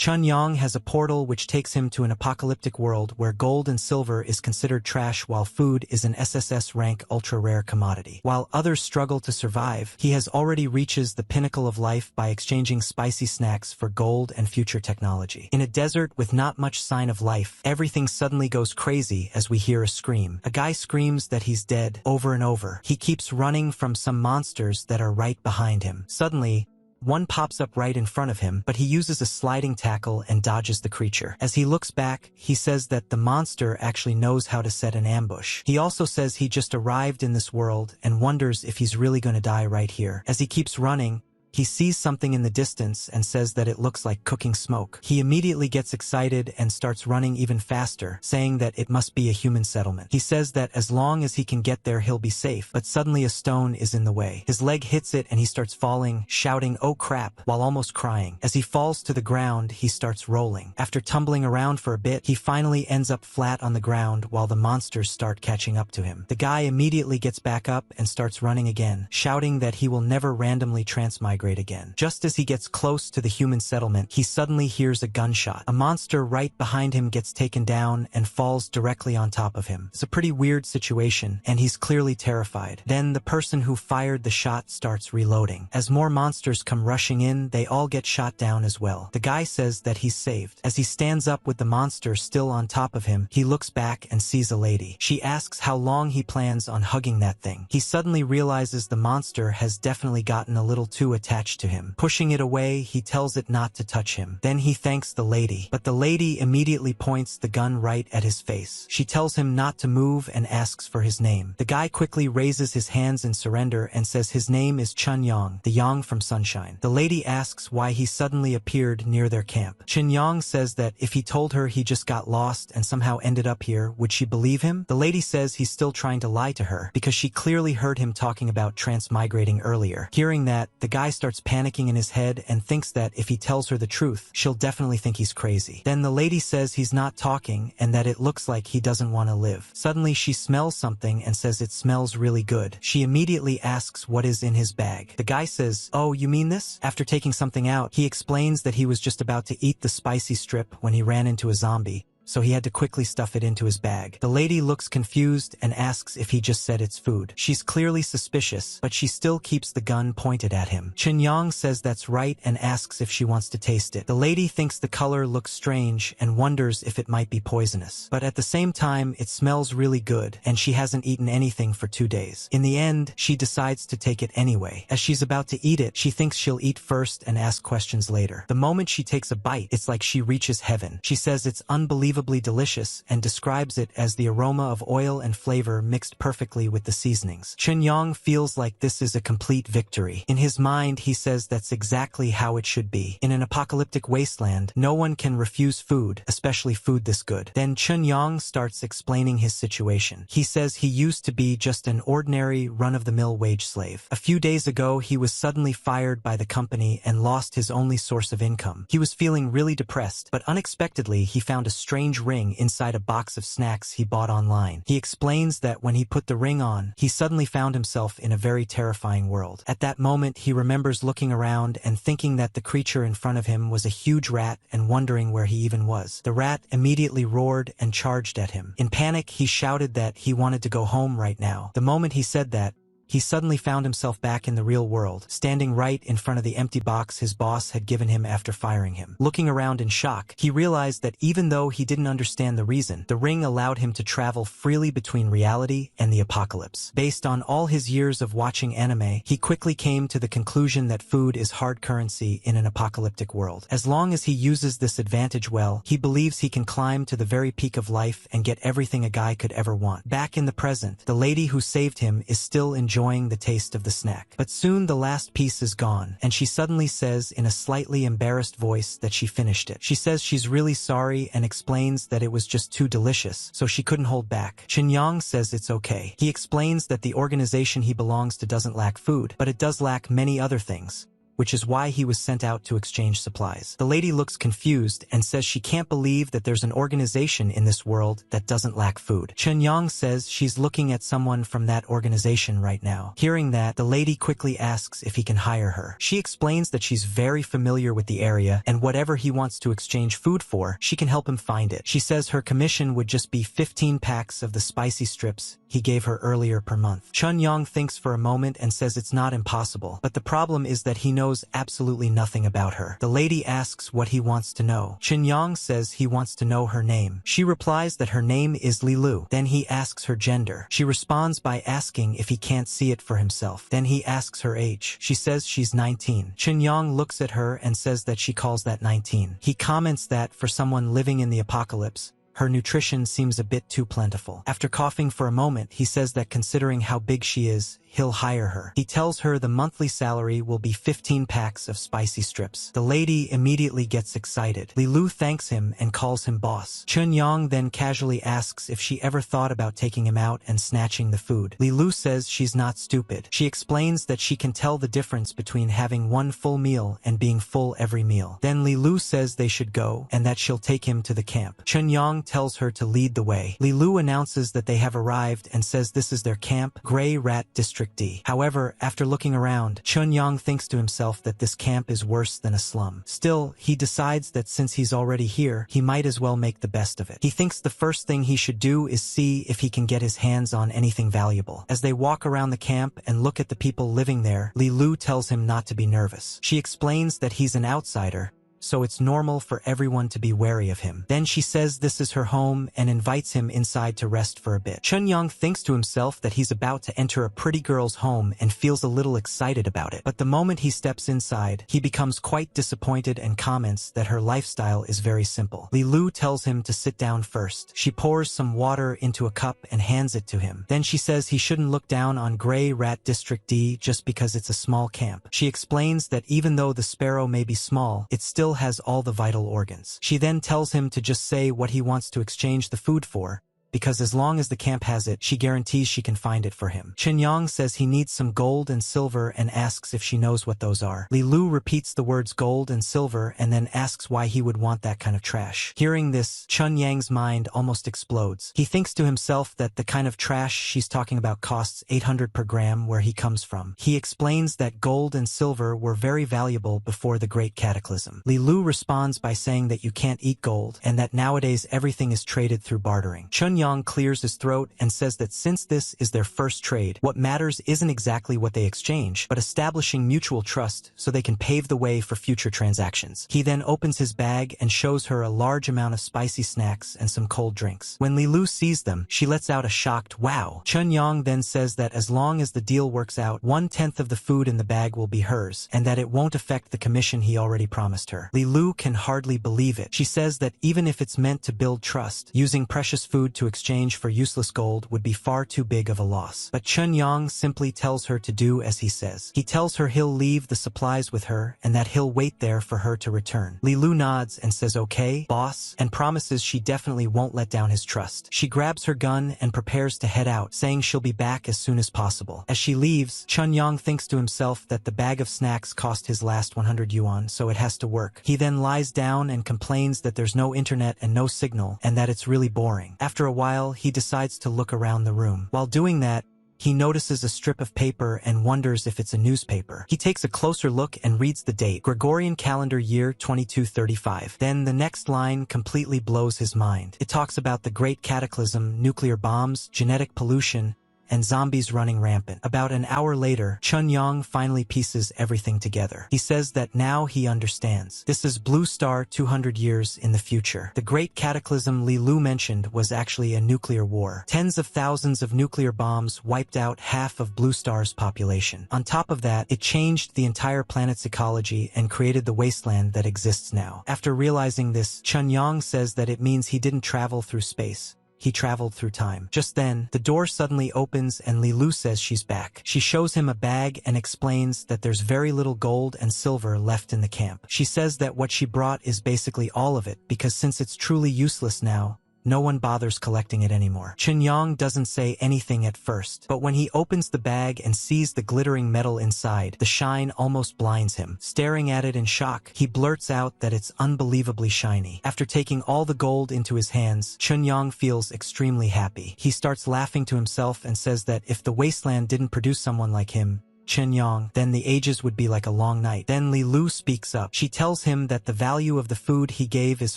Chun-Yong has a portal which takes him to an apocalyptic world where gold and silver is considered trash while food is an SSS rank ultra-rare commodity. While others struggle to survive, he has already reaches the pinnacle of life by exchanging spicy snacks for gold and future technology. In a desert with not much sign of life, everything suddenly goes crazy as we hear a scream. A guy screams that he's dead over and over. He keeps running from some monsters that are right behind him. Suddenly, one pops up right in front of him, but he uses a sliding tackle and dodges the creature. As he looks back, he says that the monster actually knows how to set an ambush. He also says he just arrived in this world and wonders if he's really going to die right here. As he keeps running, he sees something in the distance and says that it looks like cooking smoke. He immediately gets excited and starts running even faster, saying that it must be a human settlement. He says that as long as he can get there, he'll be safe, but suddenly a stone is in the way. His leg hits it and he starts falling, shouting, "Oh crap," while almost crying. As he falls to the ground, he starts rolling. After tumbling around for a bit, he finally ends up flat on the ground while the monsters start catching up to him. The guy immediately gets back up and starts running again, shouting that he will never randomly transmigrate again. Just as he gets close to the human settlement, he suddenly hears a gunshot. A monster right behind him gets taken down and falls directly on top of him. It's a pretty weird situation, and he's clearly terrified. Then the person who fired the shot starts reloading. As more monsters come rushing in, they all get shot down as well. The guy says that he's saved. As he stands up with the monster still on top of him, he looks back and sees a lady. She asks how long he plans on hugging that thing. He suddenly realizes the monster has definitely gotten a little too attached to him. Pushing it away, he tells it not to touch him. Then he thanks the lady, but the lady immediately points the gun right at his face. She tells him not to move and asks for his name. The guy quickly raises his hands in surrender and says his name is Chun-Yong, the Yong from Sunshine. The lady asks why he suddenly appeared near their camp. Chun-Yong says that if he told her he just got lost and somehow ended up here, would she believe him? The lady says he's still trying to lie to her because she clearly heard him talking about transmigrating earlier. Hearing that, the guy starts panicking in his head and thinks that if he tells her the truth, she'll definitely think he's crazy. Then the lady says he's not talking and that it looks like he doesn't want to live. Suddenly she smells something and says it smells really good. She immediately asks what is in his bag. The guy says, "Oh, you mean this?" After taking something out, he explains that he was just about to eat the spicy strip when he ran into a zombie, so he had to quickly stuff it into his bag. The lady looks confused and asks if he just said it's food. She's clearly suspicious, but she still keeps the gun pointed at him. Chun-Yong says that's right and asks if she wants to taste it. The lady thinks the color looks strange and wonders if it might be poisonous. But at the same time, it smells really good, and she hasn't eaten anything for 2 days. In the end, she decides to take it anyway. As she's about to eat it, she thinks she'll eat first and ask questions later. The moment she takes a bite, it's like she reaches heaven. She says it's unbelievable delicious and describes it as the aroma of oil and flavor mixed perfectly with the seasonings. Chun-Yong feels like this is a complete victory. In his mind, he says that's exactly how it should be. In an apocalyptic wasteland, no one can refuse food, especially food this good. Then Chun-Yong starts explaining his situation. He says he used to be just an ordinary run-of-the-mill wage slave. A few days ago, he was suddenly fired by the company and lost his only source of income. He was feeling really depressed, but unexpectedly, he found a strange ring inside a box of snacks he bought online. He explains that when he put the ring on, he suddenly found himself in a very terrifying world. At that moment, he remembers looking around and thinking that the creature in front of him was a huge rat and wondering where he even was. The rat immediately roared and charged at him. In panic, he shouted that he wanted to go home right now. The moment he said that, he suddenly found himself back in the real world, standing right in front of the empty box his boss had given him after firing him. Looking around in shock, he realized that even though he didn't understand the reason, the ring allowed him to travel freely between reality and the apocalypse. Based on all his years of watching anime, he quickly came to the conclusion that food is hard currency in an apocalyptic world. As long as he uses this advantage well, he believes he can climb to the very peak of life and get everything a guy could ever want. Back in the present, the lady who saved him is still enjoying the taste of the snack. But soon the last piece is gone, and she suddenly says in a slightly embarrassed voice that she finished it. She says she's really sorry and explains that it was just too delicious, so she couldn't hold back. Chun-Yong says it's okay. He explains that the organization he belongs to doesn't lack food, but it does lack many other things, which is why he was sent out to exchange supplies. The lady looks confused and says she can't believe that there's an organization in this world that doesn't lack food. Chunyang says she's looking at someone from that organization right now. Hearing that, the lady quickly asks if he can hire her. She explains that she's very familiar with the area and whatever he wants to exchange food for, she can help him find it. She says her commission would just be 15 packs of the spicy strips he gave her earlier per month. Chunyang thinks for a moment and says it's not impossible, but the problem is that he knows absolutely nothing about her. The lady asks what he wants to know. Chunyang says he wants to know her name. She replies that her name is Leelu. Then he asks her gender. She responds by asking if he can't see it for himself. Then he asks her age. She says she's 19. Chunyang looks at her and says that she calls that 19. He comments that for someone living in the apocalypse, her nutrition seems a bit too plentiful. After coughing for a moment, he says that considering how big she is, he'll hire her. He tells her the monthly salary will be 15 packs of spicy strips. The lady immediately gets excited. Leelu thanks him and calls him boss. Chunyang then casually asks if she ever thought about taking him out and snatching the food. Leelu says she's not stupid. She explains that she can tell the difference between having one full meal and being full every meal. Then Leelu says they should go and that she'll take him to the camp. Chunyang tells her to lead the way. Leelu announces that they have arrived and says this is their camp, Gray Rat District D. However, after looking around, Chunyang thinks to himself that this camp is worse than a slum. Still, he decides that since he's already here, he might as well make the best of it. He thinks the first thing he should do is see if he can get his hands on anything valuable. As they walk around the camp and look at the people living there, Leelu tells him not to be nervous. She explains that he's an outsider, so it's normal for everyone to be wary of him. Then she says this is her home and invites him inside to rest for a bit. Chunyang thinks to himself that he's about to enter a pretty girl's home and feels a little excited about it. But the moment he steps inside, he becomes quite disappointed and comments that her lifestyle is very simple. Leelu tells him to sit down first. She pours some water into a cup and hands it to him. Then she says he shouldn't look down on Gray Rat District D just because it's a small camp. She explains that even though the sparrow may be small, it still has all the vital organs. She then tells him to just say what he wants to exchange the food for, because as long as the camp has it, she guarantees she can find it for him. Chunyang says he needs some gold and silver and asks if she knows what those are. Leelu repeats the words gold and silver and then asks why he would want that kind of trash. Hearing this, Chunyang's mind almost explodes. He thinks to himself that the kind of trash she's talking about costs 800 per gram where he comes from. He explains that gold and silver were very valuable before the Great Cataclysm. Leelu responds by saying that you can't eat gold and that nowadays everything is traded through bartering. Chunyang clears his throat and says that since this is their first trade, what matters isn't exactly what they exchange, but establishing mutual trust so they can pave the way for future transactions. He then opens his bag and shows her a large amount of spicy snacks and some cold drinks. When Leelu sees them, she lets out a shocked wow. Chunyang then says that as long as the deal works out, 1/10 of the food in the bag will be hers, and that it won't affect the commission he already promised her. Leelu can hardly believe it. She says that even if it's meant to build trust, using precious food to exchange for useless gold would be far too big of a loss. But Chunyang simply tells her to do as he says. He tells her he'll leave the supplies with her and that he'll wait there for her to return. Leelu nods and says okay, boss, and promises she definitely won't let down his trust. She grabs her gun and prepares to head out, saying she'll be back as soon as possible. As she leaves, Chunyang thinks to himself that the bag of snacks cost his last 100 yuan, so it has to work. He then lies down and complains that there's no internet and no signal, and that it's really boring. After a while, he decides to look around the room. While doing that, he notices a strip of paper and wonders if it's a newspaper. He takes a closer look and reads the date, Gregorian calendar year 2235. Then the next line completely blows his mind. It talks about the Great Cataclysm, nuclear bombs, genetic pollution, and zombies running rampant. About an hour later, Chunyang finally pieces everything together. He says that now he understands. This is Blue Star 200 years in the future. The Great Cataclysm Leelu mentioned was actually a nuclear war. Tens of thousands of nuclear bombs wiped out half of Blue Star's population. On top of that, it changed the entire planet's ecology and created the wasteland that exists now. After realizing this, Chunyang says that it means he didn't travel through space. He traveled through time. Just then, the door suddenly opens and Leelu says she's back. She shows him a bag and explains that there's very little gold and silver left in the camp. She says that what she brought is basically all of it because since it's truly useless now, no one bothers collecting it anymore. Chunyong doesn't say anything at first, but when he opens the bag and sees the glittering metal inside, the shine almost blinds him. Staring at it in shock, he blurts out that it's unbelievably shiny. After taking all the gold into his hands, Chunyong feels extremely happy. He starts laughing to himself and says that if the wasteland didn't produce someone like him, Chunyong, then the ages would be like a long night. Then Leelu speaks up. She tells him that the value of the food he gave is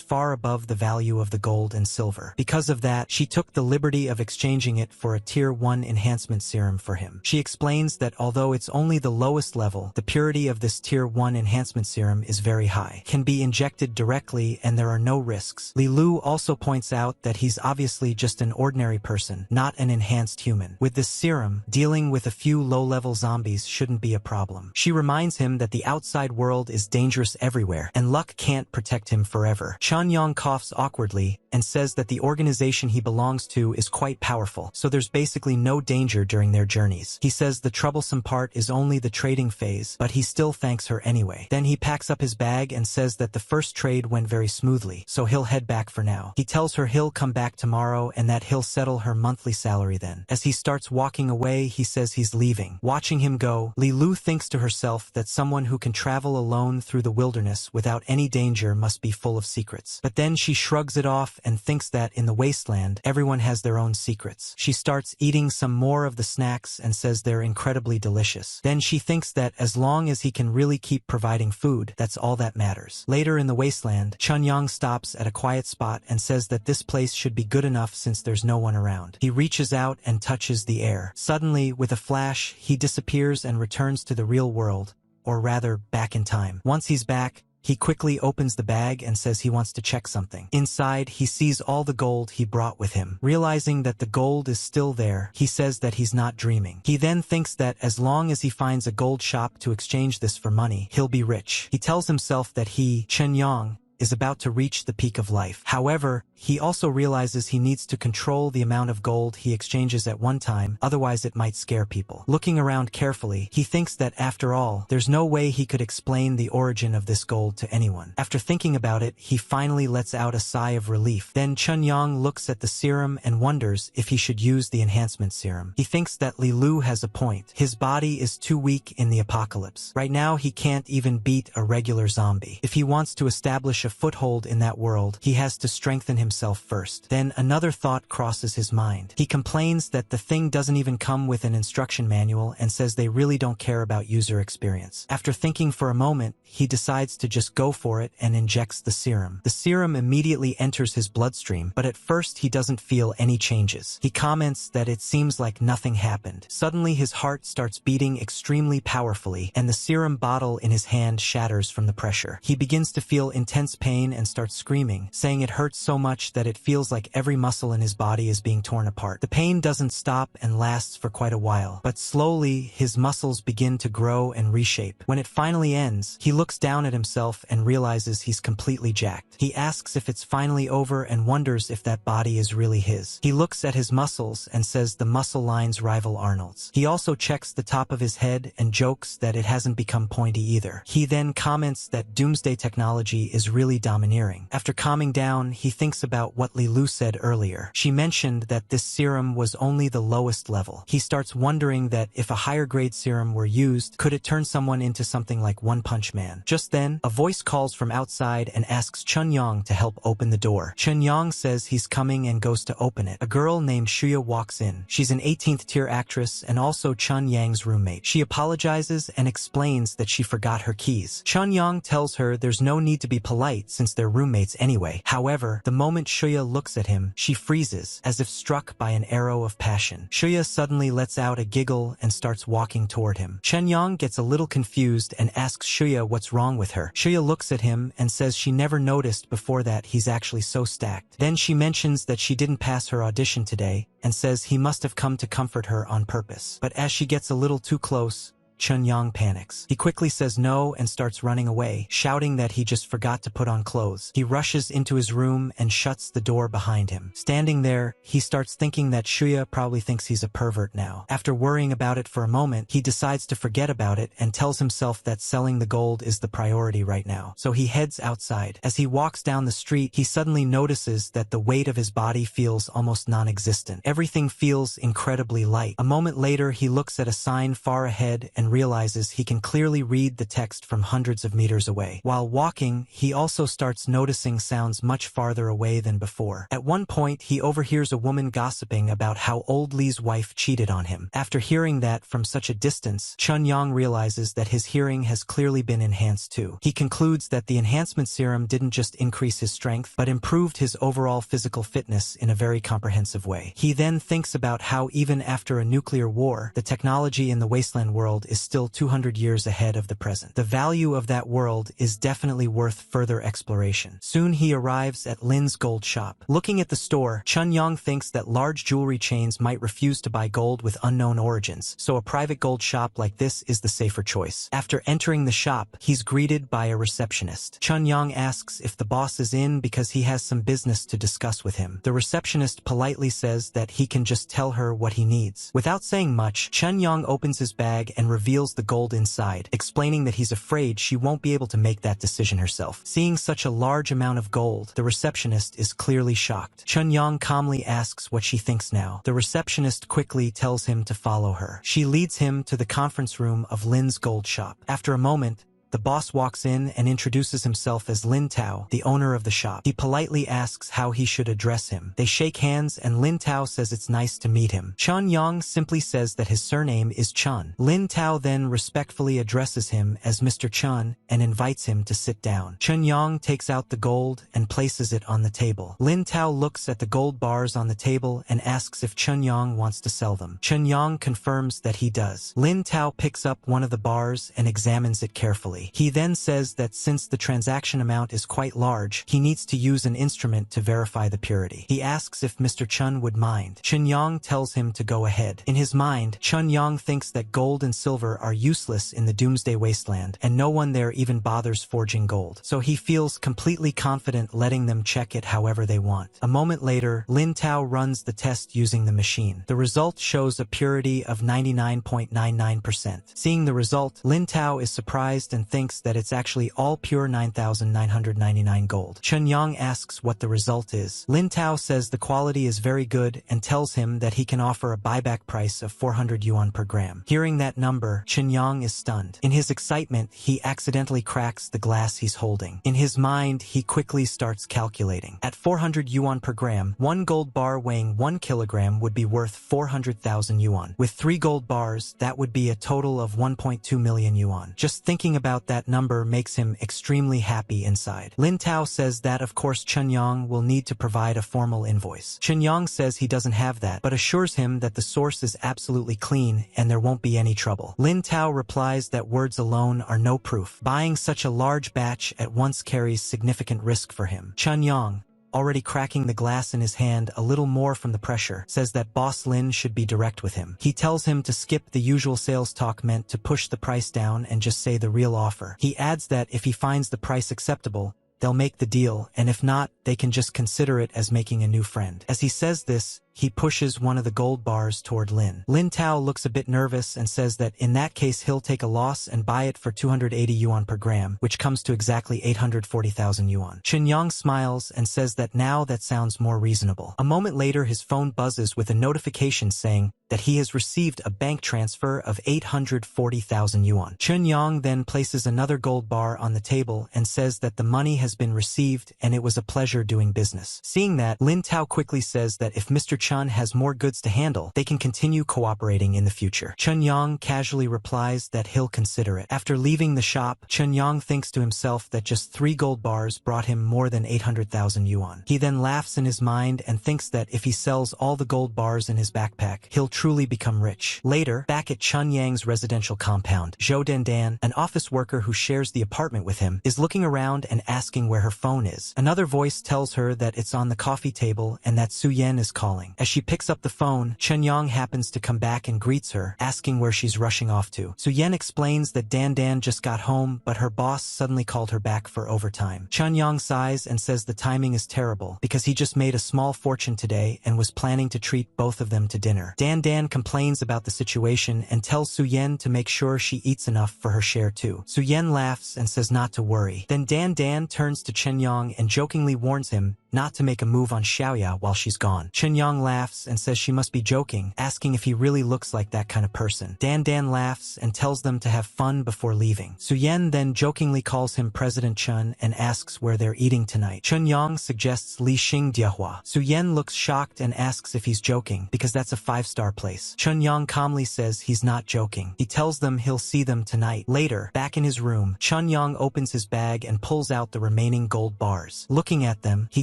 far above the value of the gold and silver. Because of that, she took the liberty of exchanging it for a Tier 1 enhancement serum for him. She explains that although it's only the lowest level, the purity of this Tier 1 enhancement serum is very high, can be injected directly, and there are no risks. Leelu also points out that he's obviously just an ordinary person, not an enhanced human. With this serum, dealing with a few low-level zombies shouldn't be a problem. She reminds him that the outside world is dangerous everywhere, and luck can't protect him forever. Chunyong coughs awkwardly and says that the organization he belongs to is quite powerful, so there's basically no danger during their journeys. He says the troublesome part is only the trading phase, but he still thanks her anyway. Then he packs up his bag and says that the first trade went very smoothly, so he'll head back for now. He tells her he'll come back tomorrow and that he'll settle her monthly salary then. As he starts walking away, he says he's leaving. Watching him go, Leelu thinks to herself that someone who can travel alone through the wilderness without any danger must be full of secrets. But then she shrugs it off and thinks that in the wasteland, everyone has their own secrets. She starts eating some more of the snacks and says they're incredibly delicious. Then she thinks that as long as he can really keep providing food, that's all that matters. Later in the wasteland, Chunyong stops at a quiet spot and says that this place should be good enough since there's no one around. He reaches out and touches the air. Suddenly, with a flash, he disappears and returns to the real world, or rather, back in time. Once he's back, he quickly opens the bag and says he wants to check something. Inside, he sees all the gold he brought with him. Realizing that the gold is still there, he says that he's not dreaming. He then thinks that as long as he finds a gold shop to exchange this for money, he'll be rich. He tells himself that he, Chunyong, is about to reach the peak of life. However, he also realizes he needs to control the amount of gold he exchanges at one time, otherwise it might scare people. Looking around carefully, he thinks that after all, there's no way he could explain the origin of this gold to anyone. After thinking about it, he finally lets out a sigh of relief. Then Chunyong looks at the serum and wonders if he should use the enhancement serum. He thinks that Leelu has a point. His body is too weak in the apocalypse. Right now, he can't even beat a regular zombie. If he wants to establish a foothold in that world, he has to strengthen himself first. Then another thought crosses his mind. He complains that the thing doesn't even come with an instruction manual and says they really don't care about user experience. After thinking for a moment, he decides to just go for it and injects the serum. The serum immediately enters his bloodstream, but at first he doesn't feel any changes. He comments that it seems like nothing happened. Suddenly his heart starts beating extremely powerfully, and the serum bottle in his hand shatters from the pressure. He begins to feel intense pain and starts screaming, saying it hurts so much that it feels like every muscle in his body is being torn apart. The pain doesn't stop and lasts for quite a while, but slowly his muscles begin to grow and reshape. When it finally ends, he looks down at himself and realizes he's completely jacked. He asks if it's finally over and wonders if that body is really his. He looks at his muscles and says the muscle lines rival Arnold's. He also checks the top of his head and jokes that it hasn't become pointy either. He then comments that doomsday technology is really domineering. After calming down, he thinks about what Leelu said earlier. She mentioned that this serum was only the lowest level. He starts wondering that if a higher grade serum were used, could it turn someone into something like One Punch Man? Just then, a voice calls from outside and asks Chunyong to help open the door. Chunyong says he's coming and goes to open it. A girl named Shuya walks in. She's an 18th tier actress and also Chunyang's roommate. She apologizes and explains that she forgot her keys. Chunyong tells her there's no need to be polite since they're roommates anyway. However, the moment Shuya looks at him, she freezes, as if struck by an arrow of passion. Shuya suddenly lets out a giggle and starts walking toward him. Chunyong gets a little confused and asks Shuya what's wrong with her. Shuya looks at him and says she never noticed before that he's actually so stacked. Then she mentions that she didn't pass her audition today and says he must have come to comfort her on purpose. But as she gets a little too close, Chun-Yang panics. He quickly says no and starts running away, shouting that he just forgot to put on clothes. He rushes into his room and shuts the door behind him. Standing there, he starts thinking that Shuya probably thinks he's a pervert now. After worrying about it for a moment, he decides to forget about it and tells himself that selling the gold is the priority right now. So he heads outside. As he walks down the street, he suddenly notices that the weight of his body feels almost non-existent. Everything feels incredibly light. A moment later, he looks at a sign far ahead and realizes he can clearly read the text from hundreds of meters away. While walking, he also starts noticing sounds much farther away than before. At one point, he overhears a woman gossiping about how old Lee's wife cheated on him. After hearing that from such a distance, Chun-Yang realizes that his hearing has clearly been enhanced too. He concludes that the enhancement serum didn't just increase his strength, but improved his overall physical fitness in a very comprehensive way. He then thinks about how even after a nuclear war, the technology in the wasteland world is still 200 years ahead of the present. The value of that world is definitely worth further exploration. Soon he arrives at Lin's gold shop. Looking at the store, Chun-Yang thinks that large jewelry chains might refuse to buy gold with unknown origins, so a private gold shop like this is the safer choice. After entering the shop, he's greeted by a receptionist. Chun-Yang asks if the boss is in because he has some business to discuss with him. The receptionist politely says that he can just tell her what he needs. Without saying much, Chun-Yang opens his bag and reveals the gold inside, explaining that he's afraid she won't be able to make that decision herself. Seeing such a large amount of gold, the receptionist is clearly shocked. Chun-Yang calmly asks what she thinks now. The receptionist quickly tells him to follow her. She leads him to the conference room of Lin's gold shop. After a moment, the boss walks in and introduces himself as Lin Tao, the owner of the shop. He politely asks how he should address him. They shake hands and Lin Tao says it's nice to meet him. Chun-Yang simply says that his surname is Chun. Lin Tao then respectfully addresses him as Mr. Chun and invites him to sit down. Chun-Yang takes out the gold and places it on the table. Lin Tao looks at the gold bars on the table and asks if Chun-Yang wants to sell them. Chun-Yang confirms that he does. Lin Tao picks up one of the bars and examines it carefully. He then says that since the transaction amount is quite large, he needs to use an instrument to verify the purity. He asks if Mr. Chun would mind. Chun-Yang tells him to go ahead. In his mind, Chun-Yang thinks that gold and silver are useless in the Doomsday Wasteland, and no one there even bothers forging gold. So he feels completely confident letting them check it however they want. A moment later, Lin Tao runs the test using the machine. The result shows a purity of 99.99%. Seeing the result, Lin Tao is surprised and thinks that it's actually all pure 9,999 gold. Chun-Yang asks what the result is. Lin Tao says the quality is very good and tells him that he can offer a buyback price of 400 yuan per gram. Hearing that number, Chun-Yang is stunned. In his excitement, he accidentally cracks the glass he's holding. In his mind, he quickly starts calculating. At 400 yuan per gram, one gold bar weighing 1 kilogram would be worth 400,000 yuan. With 3 gold bars, that would be a total of 1.2 million yuan. Just thinking about that number makes him extremely happy inside. Lin Tao says that of course Chun-Yang will need to provide a formal invoice. Chun-Yang says he doesn't have that, but assures him that the source is absolutely clean and there won't be any trouble. Lin Tao replies that words alone are no proof. Buying such a large batch at once carries significant risk for him. Chun-Yang, already cracking the glass in his hand a little more from the pressure, says that Boss Lin should be direct with him. He tells him to skip the usual sales talk meant to push the price down and just say the real offer. He adds that if he finds the price acceptable, they'll make the deal, and if not, they can just consider it as making a new friend. As he says this, he pushes one of the gold bars toward Lin. Lin Tao looks a bit nervous and says that in that case he'll take a loss and buy it for 280 yuan per gram, which comes to exactly 840,000 yuan. Chun-Yang smiles and says that now that sounds more reasonable. A moment later his phone buzzes with a notification saying that he has received a bank transfer of 840,000 yuan. Chun-Yang then places another gold bar on the table and says that the money has been received and it was a pleasure doing business. Seeing that, Lin Tao quickly says that if Mr. Chun has more goods to handle, they can continue cooperating in the future. Chun-Yang casually replies that he'll consider it. After leaving the shop, Chun-Yang thinks to himself that just 3 gold bars brought him more than 800,000 yuan. He then laughs in his mind and thinks that if he sells all the gold bars in his backpack, he'll truly become rich. Later, back at Chun-Yang's residential compound, Zhou Dandan, an office worker who shares the apartment with him, is looking around and asking where her phone is. Another voice tells her that it's on the coffee table and that Su Yan is calling. As she picks up the phone, Chen-yang happens to come back and greets her, asking where she's rushing off to. Su-yen explains that Dan just got home, but her boss suddenly called her back for overtime. Chen-yang sighs and says the timing is terrible, because he just made a small fortune today and was planning to treat both of them to dinner. Dan complains about the situation and tells Su-yen to make sure she eats enough for her share too. Su-yen laughs and says not to worry. Then Dan turns to Chen-yang and jokingly warns him not to make a move on Xiaoya while she's gone. Chen-yang laughs and says she must be joking, asking if he really looks like that kind of person. Dan laughs and tells them to have fun before leaving. Su-yen then jokingly calls him President Chen and asks where they're eating tonight. Chen-yang suggests Li Xing Diehua. Su-yen looks shocked and asks if he's joking, because that's a 5-star place. Chen-yang calmly says he's not joking. He tells them he'll see them tonight. Later, back in his room, Chen-yang opens his bag and pulls out the remaining gold bars. Looking at them, he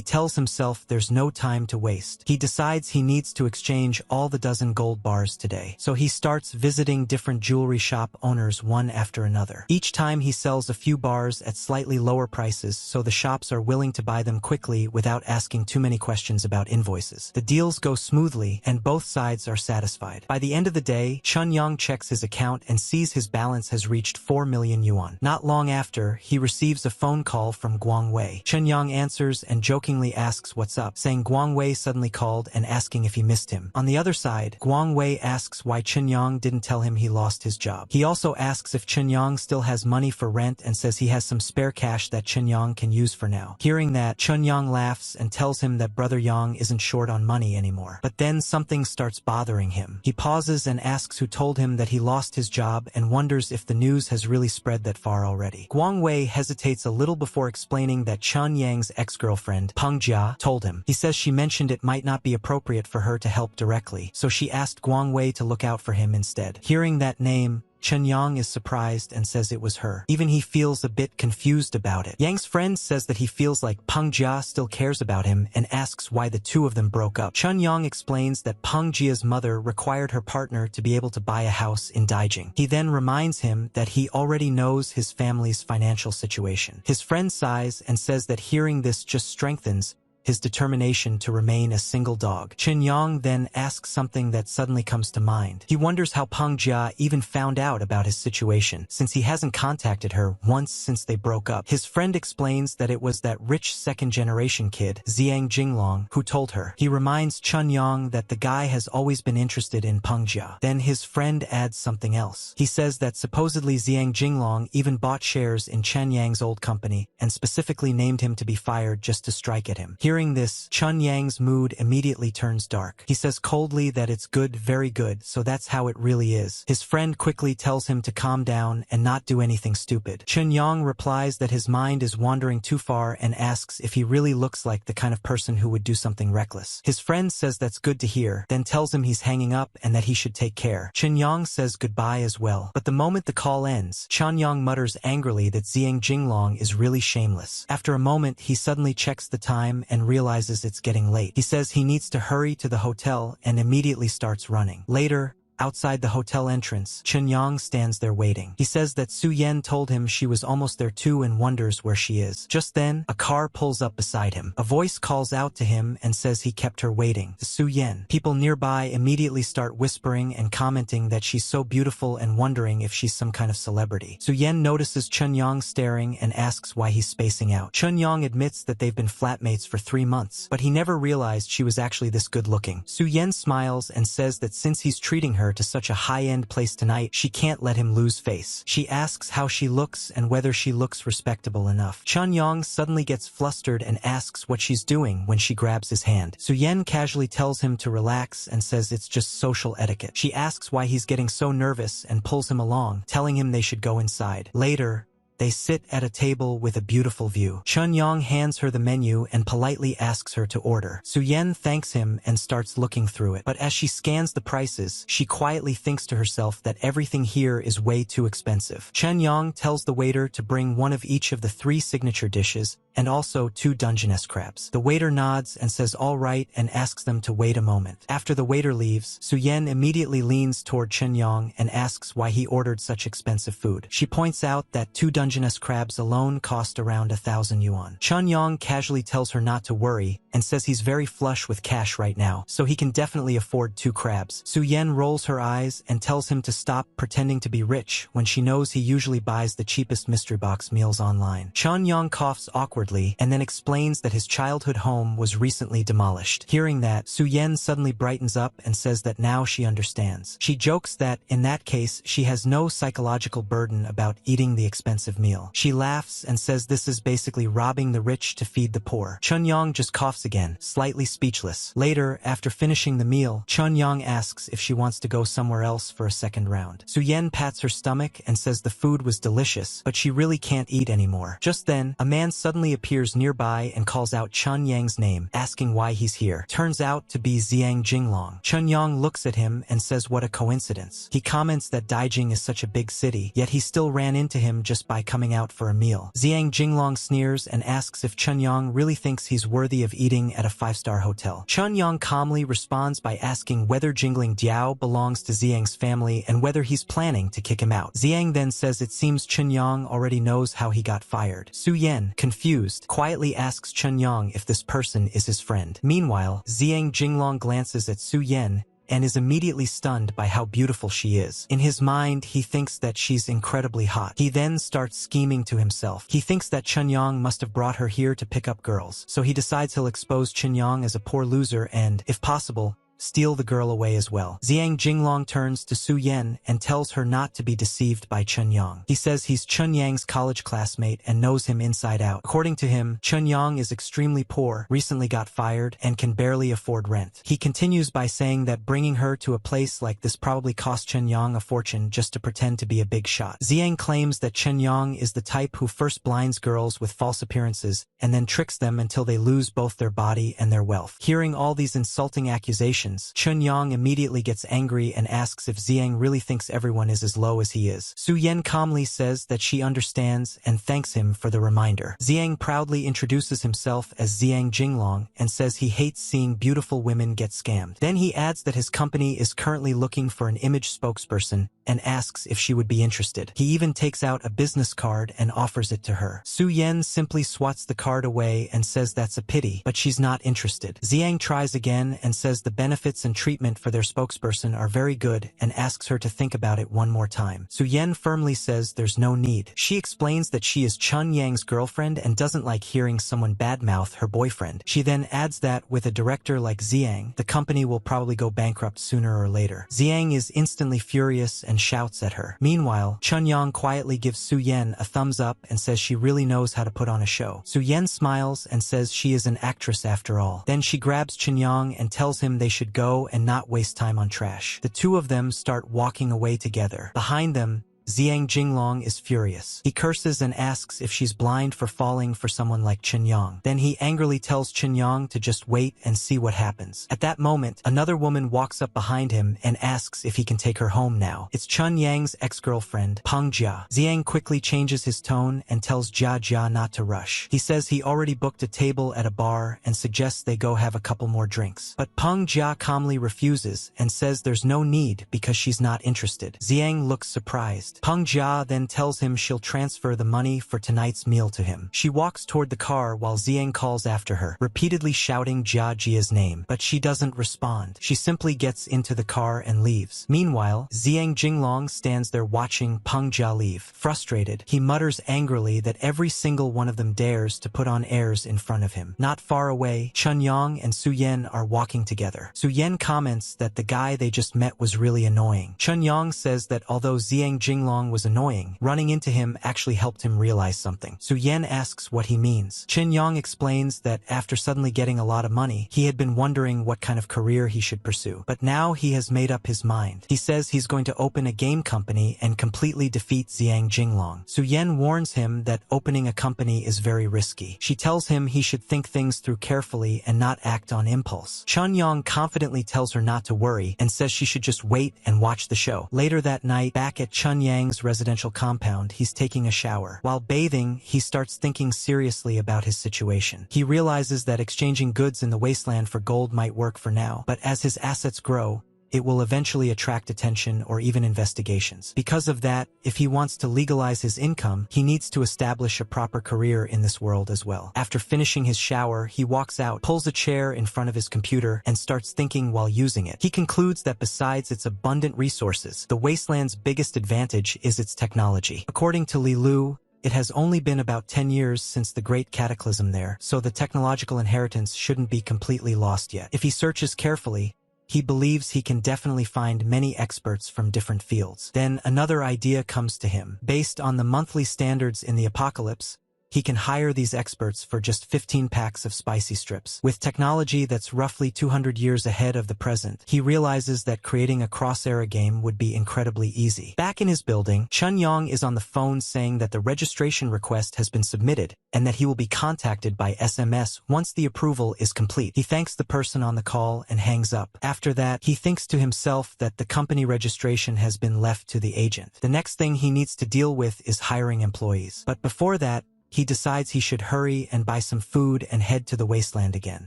tells himself there's no time to waste. He decides he needs to exchange all the dozen gold bars today. So he starts visiting different jewelry shop owners one after another. Each time he sells a few bars at slightly lower prices, so the shops are willing to buy them quickly without asking too many questions about invoices. The deals go smoothly and both sides are satisfied. By the end of the day, Chen-yang checks his account and sees his balance has reached 4 million yuan. Not long after, he receives a phone call from Guang Wei. Chen-yang answers and jokingly asks what's up, saying Guang Wei suddenly called and asking if he missed him. On the other side, Guang Wei asks why Chen-yang didn't tell him he lost his job. He also asks if Chen-yang still has money for rent and says he has some spare cash that Chen-yang can use for now. Hearing that, Chen-yang laughs and tells him that brother Yang isn't short on money anymore. But then something starts bothering him. He pauses and asks who told him that he lost his job and wonders if the news has really spread that far already. Guang Wei hesitates a little before explaining that Chen Yang's ex-girlfriend, Peng Jia, told him. He says she mentioned it might not be appropriate for her to help directly, so she asked Guang Wei to look out for him instead. Hearing that name, Chen-yang is surprised and says it was her. Even he feels a bit confused about it. Yang's friend says that he feels like Peng Jia still cares about him and asks why the two of them broke up. Chen-yang explains that Peng Jia's mother required her partner to be able to buy a house in Daijing. He then reminds him that he already knows his family's financial situation. His friend sighs and says that hearing this just strengthens his determination to remain a single dog. Chen-yang then asks something that suddenly comes to mind. He wonders how Peng Jia even found out about his situation, since he hasn't contacted her once since they broke up. His friend explains that it was that rich second-generation kid, Zhang Jinglong, who told her. He reminds Chen-yang that the guy has always been interested in Peng Jia. Then his friend adds something else. He says that supposedly Zhang Jinglong even bought shares in Chen Yang's old company, and specifically named him to be fired just to strike at him. Hearing this, Chen Yang's mood immediately turns dark. He says coldly that it's good, very good, so that's how it really is. His friend quickly tells him to calm down and not do anything stupid. Chen Yang replies that his mind is wandering too far and asks if he really looks like the kind of person who would do something reckless. His friend says that's good to hear, then tells him he's hanging up and that he should take care. Chen Yang says goodbye as well. But the moment the call ends, Chen Yang mutters angrily that Zhang Jinglong is really shameless. After a moment, he suddenly checks the time and realizes it's getting late. He says he needs to hurry to the hotel and immediately starts running. Later, outside the hotel entrance, Chen Yang stands there waiting. He says that Su Yen told him she was almost there too and wonders where she is. Just then, a car pulls up beside him. A voice calls out to him and says he kept her waiting. Su Yen. People nearby immediately start whispering and commenting that she's so beautiful and wondering if she's some kind of celebrity. Su Yen notices Chen Yang staring and asks why he's spacing out. Chen Yang admits that they've been flatmates for 3 months, but he never realized she was actually this good looking. Su Yen smiles and says that since he's treating her to such a high-end place tonight, she can't let him lose face. She asks how she looks and whether she looks respectable enough. Chen Yang suddenly gets flustered and asks what she's doing when she grabs his hand. Su Yen casually tells him to relax and says it's just social etiquette. She asks why he's getting so nervous and pulls him along, telling him they should go inside. Later, they sit at a table with a beautiful view. Chen Yang hands her the menu and politely asks her to order. Su Yen thanks him and starts looking through it. But as she scans the prices, she quietly thinks to herself that everything here is way too expensive. Chen Yang tells the waiter to bring one of each of the 3 signature dishes and also 2 Dungeness crabs. The waiter nods and says all right and asks them to wait a moment. After the waiter leaves, Su-yen immediately leans toward Chen-yong and asks why he ordered such expensive food. She points out that 2 Dungeness crabs alone cost around 1,000 yuan. Chen-yong casually tells her not to worry and says he's very flush with cash right now, so he can definitely afford 2 crabs. Su-yen rolls her eyes and tells him to stop pretending to be rich when she knows he usually buys the cheapest mystery box meals online. Chen-yong coughs awkwardly and then explains that his childhood home was recently demolished. Hearing that, Su-yen suddenly brightens up and says that now she understands. She jokes that, in that case, she has no psychological burden about eating the expensive meal. She laughs and says this is basically robbing the rich to feed the poor. Chen-yong just coughs again, slightly speechless. Later, after finishing the meal, Chen-yong asks if she wants to go somewhere else for a second round. Su-yen pats her stomach and says the food was delicious, but she really can't eat anymore. Just then, a man suddenly appears nearby and calls out Chen-yang's name, asking why he's here. Turns out to be Zhang Jinglong. Chen-yong looks at him and says what a coincidence. He comments that Daijing is such a big city, yet he still ran into him just by coming out for a meal. Zhang Jinglong sneers and asks if Chen-yong really thinks he's worthy of eating at a 5-star hotel. Chen-yong calmly responds by asking whether Jingling Diao belongs to Zhang's family and whether he's planning to kick him out. Zhang then says it seems Chen-yong already knows how he got fired. Su-yen, confused, quietly asks Chen-yong if this person is his friend. Meanwhile, Zhang Jinglong glances at Su-yen and is immediately stunned by how beautiful she is. In his mind, he thinks that she's incredibly hot. He then starts scheming to himself. He thinks that Chen-yong must have brought her here to pick up girls, so he decides he'll expose Chen-yong as a poor loser and, if possible, steal the girl away as well. Zhang Jinglong turns to Su-yen and tells her not to be deceived by Chen-yong. He says he's Chen-yang's college classmate and knows him inside out. According to him, Chen-yong is extremely poor, recently got fired, and can barely afford rent. He continues by saying that bringing her to a place like this probably cost Chen-yong a fortune just to pretend to be a big shot. Zhang claims that Chen-yong is the type who first blinds girls with false appearances and then tricks them until they lose both their body and their wealth. Hearing all these insulting accusations, Chen-yong immediately gets angry and asks if Zhang really thinks everyone is as low as he is. Su-yen calmly says that she understands and thanks him for the reminder. Zhang proudly introduces himself as Zhang Jinglong and says he hates seeing beautiful women get scammed. Then he adds that his company is currently looking for an image spokesperson and asks if she would be interested. He even takes out a business card and offers it to her. Su-yen simply swats the card away and says that's a pity, but she's not interested. Zhang tries again and says the benefits and treatment for their spokesperson are very good and asks her to think about it one more time. Su-yen firmly says there's no need. She explains that she is Chen-yang's girlfriend and doesn't like hearing someone badmouth her boyfriend. She then adds that with a director like Zhang, the company will probably go bankrupt sooner or later. Zhang is instantly furious and shouts at her. Meanwhile, Chen-yong quietly gives Su-yen a thumbs up and says she really knows how to put on a show. Su-yen smiles and says she is an actress after all. Then she grabs Chen-yong and tells him they should go and not waste time on trash. The two of them start walking away together. Behind them, Zhang Jinglong is furious. He curses and asks if she's blind for falling for someone like Chen-yong. Then he angrily tells Chen-yong to just wait and see what happens. At that moment, another woman walks up behind him and asks if he can take her home now. It's Chen-yang's ex-girlfriend, Peng Jia. Zhang quickly changes his tone and tells Jia not to rush. He says he already booked a table at a bar and suggests they go have a couple more drinks. But Peng Jia calmly refuses and says there's no need because she's not interested. Zhang looks surprised. Peng Jia then tells him she'll transfer the money for tonight's meal to him. She walks toward the car while Zhang calls after her, repeatedly shouting Jia's name, but she doesn't respond. She simply gets into the car and leaves. Meanwhile, Zhang Jinglong stands there watching Peng Jia leave. Frustrated, he mutters angrily that every single one of them dares to put on airs in front of him. Not far away, Chen-yong and Su-yen are walking together. Su-yen comments that the guy they just met was really annoying. Chen-yong says that although Zhang Jinglong was annoying, running into him actually helped him realize something. Su-yen asks what he means. Chen-yong explains that after suddenly getting a lot of money, he had been wondering what kind of career he should pursue. But now he has made up his mind. He says he's going to open a game company and completely defeat Zhang Jinglong. Su-yen warns him that opening a company is very risky. She tells him he should think things through carefully and not act on impulse. Chen-yong confidently tells her not to worry and says she should just wait and watch the show. Later that night, back at Chen Yang's residential compound, he's taking a shower. While bathing, he starts thinking seriously about his situation. He realizes that exchanging goods in the wasteland for gold might work for now, but as his assets grow, it will eventually attract attention or even investigations. Because of that, if he wants to legalize his income, he needs to establish a proper career in this world as well. After finishing his shower, he walks out, pulls a chair in front of his computer, and starts thinking while using it. He concludes that besides its abundant resources, the wasteland's biggest advantage is its technology. According to Leelu, it has only been about 10 years since the Great Cataclysm there, so the technological inheritance shouldn't be completely lost yet. If he searches carefully, he believes he can definitely find many experts from different fields. Then another idea comes to him. Based on the monthly standards in the apocalypse, he can hire these experts for just 15 packs of spicy strips. With technology that's roughly 200 years ahead of the present, he realizes that creating a cross-era game would be incredibly easy. Back in his building, Chun-Yong is on the phone saying that the registration request has been submitted and that he will be contacted by SMS once the approval is complete. He thanks the person on the call and hangs up. After that, he thinks to himself that the company registration has been left to the agent. The next thing he needs to deal with is hiring employees. But before that, he decides he should hurry and buy some food and head to the wasteland again.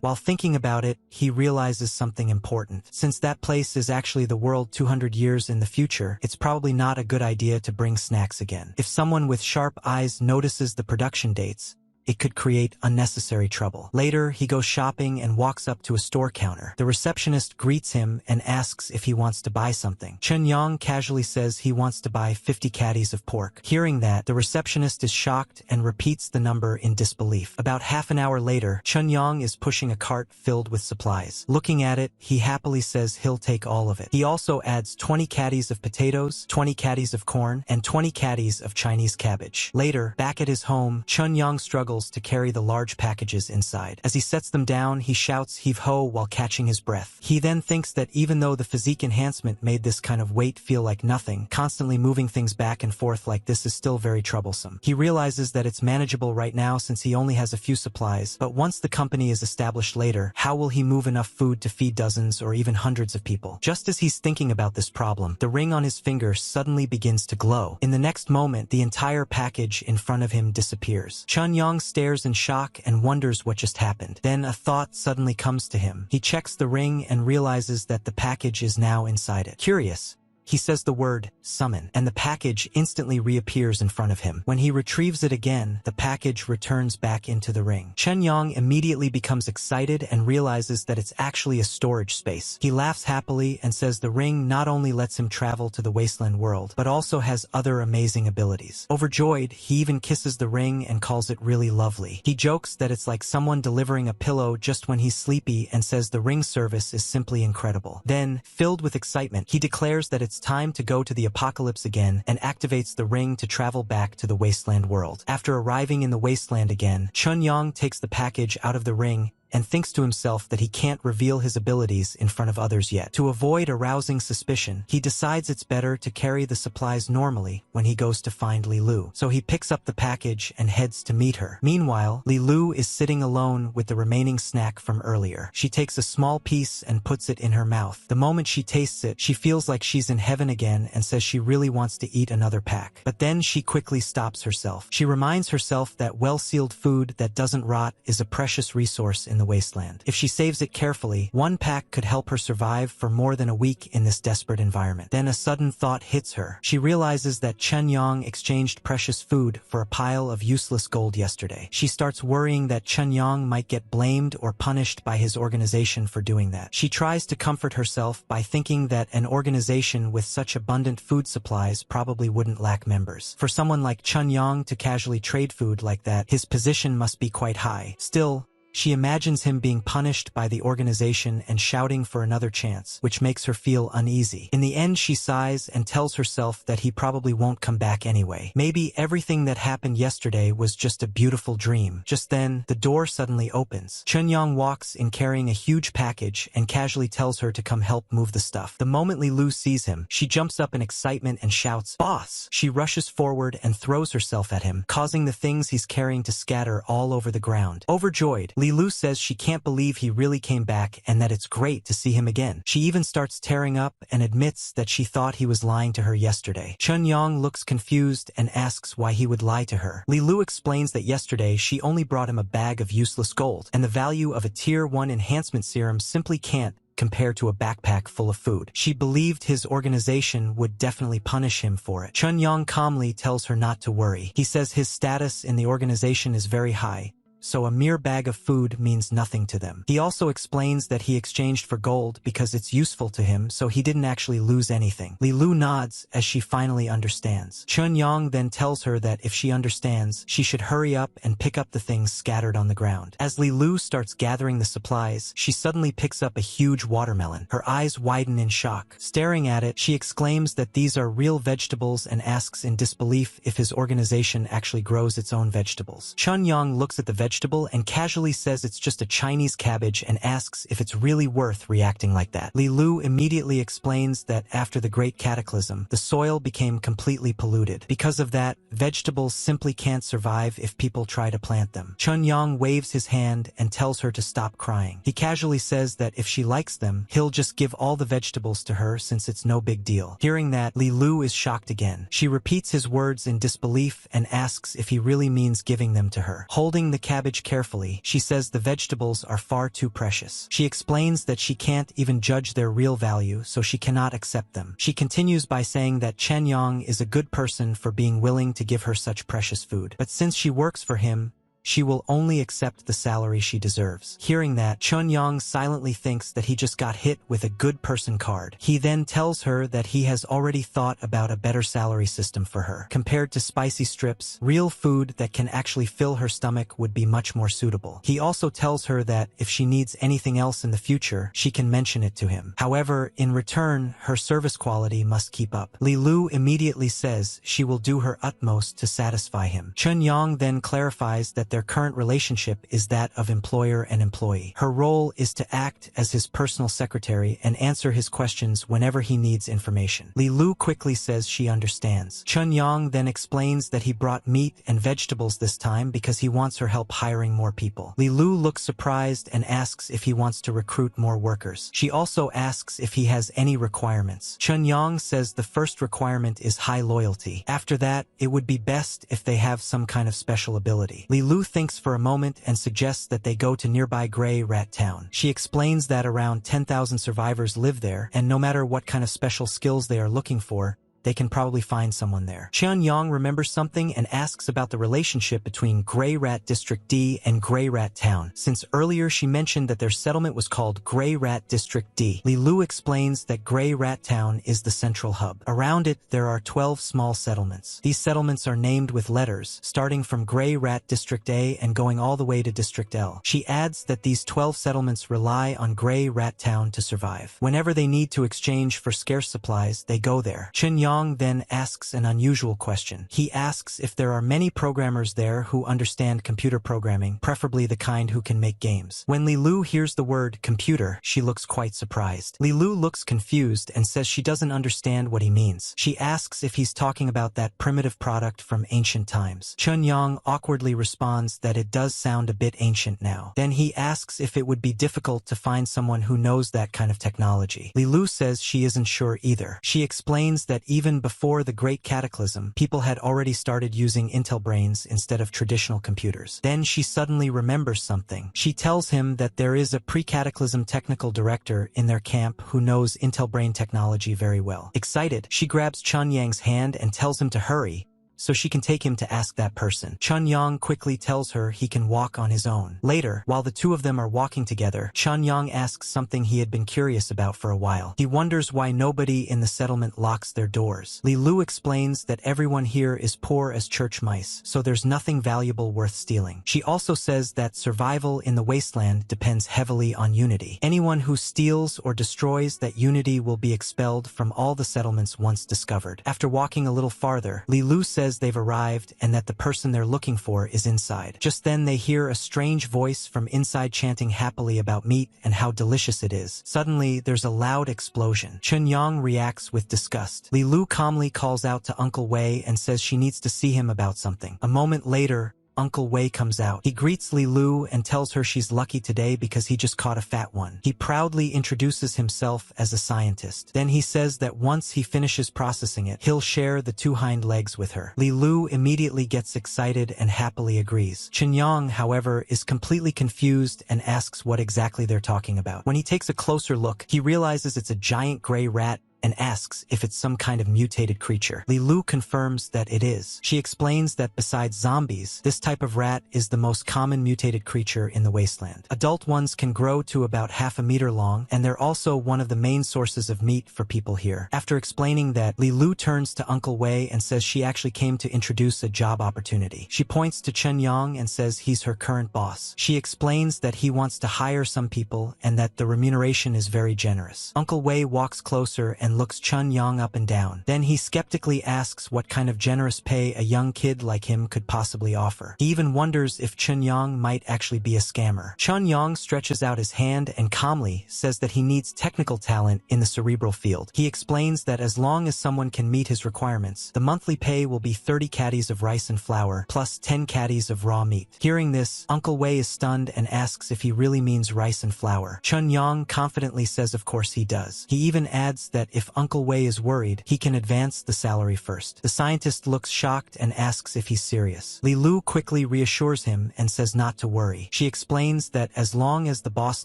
While thinking about it, he realizes something important. Since that place is actually the world 200 years in the future, it's probably not a good idea to bring snacks again. If someone with sharp eyes notices the production dates, it could create unnecessary trouble. Later, he goes shopping and walks up to a store counter. The receptionist greets him and asks if he wants to buy something. Chun-Yong casually says he wants to buy 50 caddies of pork. Hearing that, the receptionist is shocked and repeats the number in disbelief. About half an hour later, Chun-Yong is pushing a cart filled with supplies. Looking at it, he happily says he'll take all of it. He also adds 20 caddies of potatoes, 20 caddies of corn, and 20 caddies of Chinese cabbage. Later, back at his home, Chun-Yong struggles to carry the large packages inside. As he sets them down, he shouts heave-ho while catching his breath. He then thinks that even though the physique enhancement made this kind of weight feel like nothing, constantly moving things back and forth like this is still very troublesome. He realizes that it's manageable right now since he only has a few supplies, but once the company is established later, how will he move enough food to feed dozens or even hundreds of people? Just as he's thinking about this problem, the ring on his finger suddenly begins to glow. In the next moment, the entire package in front of him disappears. Chun-Yong stares in shock and wonders what just happened. Then a thought suddenly comes to him. He checks the ring and realizes that the package is now inside it. Curious, he says the word, summon, and the package instantly reappears in front of him. When he retrieves it again, the package returns back into the ring. Chun-Yong immediately becomes excited and realizes that it's actually a storage space. He laughs happily and says the ring not only lets him travel to the wasteland world, but also has other amazing abilities. Overjoyed, he even kisses the ring and calls it really lovely. He jokes that it's like someone delivering a pillow just when he's sleepy and says the ring service is simply incredible. Then, filled with excitement, he declares that it's time to go to the apocalypse again and activates the ring to travel back to the wasteland world. After arriving in the wasteland again, Chun-Yong takes the package out of the ring and thinks to himself that he can't reveal his abilities in front of others yet. To avoid arousing suspicion, he decides it's better to carry the supplies normally when he goes to find Leelu. So he picks up the package and heads to meet her. Meanwhile, Leelu is sitting alone with the remaining snack from earlier. She takes a small piece and puts it in her mouth. The moment she tastes it, she feels like she's in heaven again and says she really wants to eat another pack. But then she quickly stops herself. She reminds herself that well-sealed food that doesn't rot is a precious resource in the wasteland. If she saves it carefully, one pack could help her survive for more than a week in this desperate environment. Then a sudden thought hits her. She realizes that Chun-Yong exchanged precious food for a pile of useless gold yesterday. She starts worrying that Chun-Yong might get blamed or punished by his organization for doing that. She tries to comfort herself by thinking that an organization with such abundant food supplies probably wouldn't lack members. For someone like Chun-Yong to casually trade food like that, his position must be quite high. Still, she imagines him being punished by the organization and shouting for another chance, which makes her feel uneasy. In the end, she sighs and tells herself that he probably won't come back anyway. Maybe everything that happened yesterday was just a beautiful dream. Just then, the door suddenly opens. Chun-Yong walks in carrying a huge package and casually tells her to come help move the stuff. The moment Leelu sees him, she jumps up in excitement and shouts, "Boss!" She rushes forward and throws herself at him, causing the things he's carrying to scatter all over the ground. Overjoyed, Leelu says she can't believe he really came back and that it's great to see him again. She even starts tearing up and admits that she thought he was lying to her yesterday. Chun-Yang looks confused and asks why he would lie to her. Leelu explains that yesterday she only brought him a bag of useless gold, and the value of a Tier 1 enhancement serum simply can't compared to a backpack full of food. She believed his organization would definitely punish him for it. Chun-Yang calmly tells her not to worry. He says his status in the organization is very high, so a mere bag of food means nothing to them. He also explains that he exchanged for gold because it's useful to him, so he didn't actually lose anything. Leelu nods as she finally understands. Chun-Yang then tells her that if she understands, she should hurry up and pick up the things scattered on the ground. As Leelu starts gathering the supplies, she suddenly picks up a huge watermelon. Her eyes widen in shock. Staring at it, she exclaims that these are real vegetables and asks in disbelief if his organization actually grows its own vegetables. Chun-Yang looks at the vegetable and casually says it's just a Chinese cabbage and asks if it's really worth reacting like that. Leelu immediately explains that after the Great Cataclysm, the soil became completely polluted. Because of that, vegetables simply can't survive if people try to plant them. Chun-Yang waves his hand and tells her to stop crying. He casually says that if she likes them, he'll just give all the vegetables to her since it's no big deal. Hearing that, Leelu is shocked again. She repeats his words in disbelief and asks if he really means giving them to her. Holding the cabbage carefully, she says the vegetables are far too precious. She explains that she can't even judge their real value, so she cannot accept them. She continues by saying that Chun-Yang is a good person for being willing to give her such precious food. But since she works for him, she will only accept the salary she deserves. Hearing that, Chun-Yang silently thinks that he just got hit with a good person card. He then tells her that he has already thought about a better salary system for her. Compared to spicy strips, real food that can actually fill her stomach would be much more suitable. He also tells her that if she needs anything else in the future, she can mention it to him. However, in return, her service quality must keep up. Leelu immediately says she will do her utmost to satisfy him. Chun-Yang then clarifies that their current relationship is that of employer and employee. Her role is to act as his personal secretary and answer his questions whenever he needs information. Leelu quickly says she understands. Chun-Yang then explains that he brought meat and vegetables this time because he wants her help hiring more people. Leelu looks surprised and asks if he wants to recruit more workers. She also asks if he has any requirements. Chun-Yang says the first requirement is high loyalty. After that, it would be best if they have some kind of special ability. Leelu thinks for a moment and suggests that they go to nearby Grey Rat Town. She explains that around 10,000 survivors live there, and no matter what kind of special skills they are looking for, they can probably find someone there. Chun-Yang remembers something and asks about the relationship between Grey Rat District D and Grey Rat Town, since earlier she mentioned that their settlement was called Grey Rat District D. Leelu explains that Grey Rat Town is the central hub. Around it, there are 12 small settlements. These settlements are named with letters, starting from Grey Rat District A and going all the way to District L. She adds that these 12 settlements rely on Grey Rat Town to survive. Whenever they need to exchange for scarce supplies, they go there. Chun-Yang then asks an unusual question. He asks if there are many programmers there who understand computer programming, preferably the kind who can make games. When Leelu hears the word computer, she looks quite surprised. Leelu looks confused and says she doesn't understand what he means. She asks if he's talking about that primitive product from ancient times. Chun-Yang awkwardly responds that it does sound a bit ancient now. Then he asks if it would be difficult to find someone who knows that kind of technology. Leelu says she isn't sure either. She explains that even before the Great Cataclysm, people had already started using Intel brains instead of traditional computers. Then she suddenly remembers something. She tells him that there is a pre-cataclysm technical director in their camp who knows Intel brain technology very well. Excited, she grabs Chun-Yang's hand and tells him to hurry, so she can take him to ask that person. Chun-Yang quickly tells her he can walk on his own. Later, while the two of them are walking together, Chun-Yang asks something he had been curious about for a while. He wonders why nobody in the settlement locks their doors. Leelu explains that everyone here is poor as church mice, so there's nothing valuable worth stealing. She also says that survival in the wasteland depends heavily on unity. Anyone who steals or destroys that unity will be expelled from all the settlements once discovered. After walking a little farther, Leelu says they've arrived and that the person they're looking for is inside. Just then they hear a strange voice from inside chanting happily about meat and how delicious it is. Suddenly, there's a loud explosion. Chun-Yang reacts with disgust. Leelu calmly calls out to Uncle Wei and says she needs to see him about something. A moment later, Uncle Wei comes out. He greets Leelu and tells her she's lucky today because he just caught a fat one. He proudly introduces himself as a scientist. Then he says that once he finishes processing it, he'll share the 2 hind legs with her. Leelu immediately gets excited and happily agrees. Qinyang, however, is completely confused and asks what exactly they're talking about. When he takes a closer look, he realizes it's a giant gray rat and asks if it's some kind of mutated creature. Leelu confirms that it is. She explains that besides zombies, this type of rat is the most common mutated creature in the wasteland. Adult ones can grow to about half a meter long, and they're also one of the main sources of meat for people here. After explaining that, Leelu turns to Uncle Wei and says she actually came to introduce a job opportunity. She points to Chen Yang and says he's her current boss. She explains that he wants to hire some people and that the remuneration is very generous. Uncle Wei walks closer and looks Chen Yang up and down. Then he skeptically asks what kind of generous pay a young kid like him could possibly offer. He even wonders if Chen Yang might actually be a scammer. Chen Yang stretches out his hand and calmly says that he needs technical talent in the cerebral field. He explains that as long as someone can meet his requirements, the monthly pay will be 30 caddies of rice and flour plus 10 caddies of raw meat. Hearing this, Uncle Wei is stunned and asks if he really means rice and flour. Chen Yang confidently says of course he does. He even adds that if Uncle Wei is worried, he can advance the salary first. The scientist looks shocked and asks if he's serious. Leelu quickly reassures him and says not to worry. She explains that as long as the boss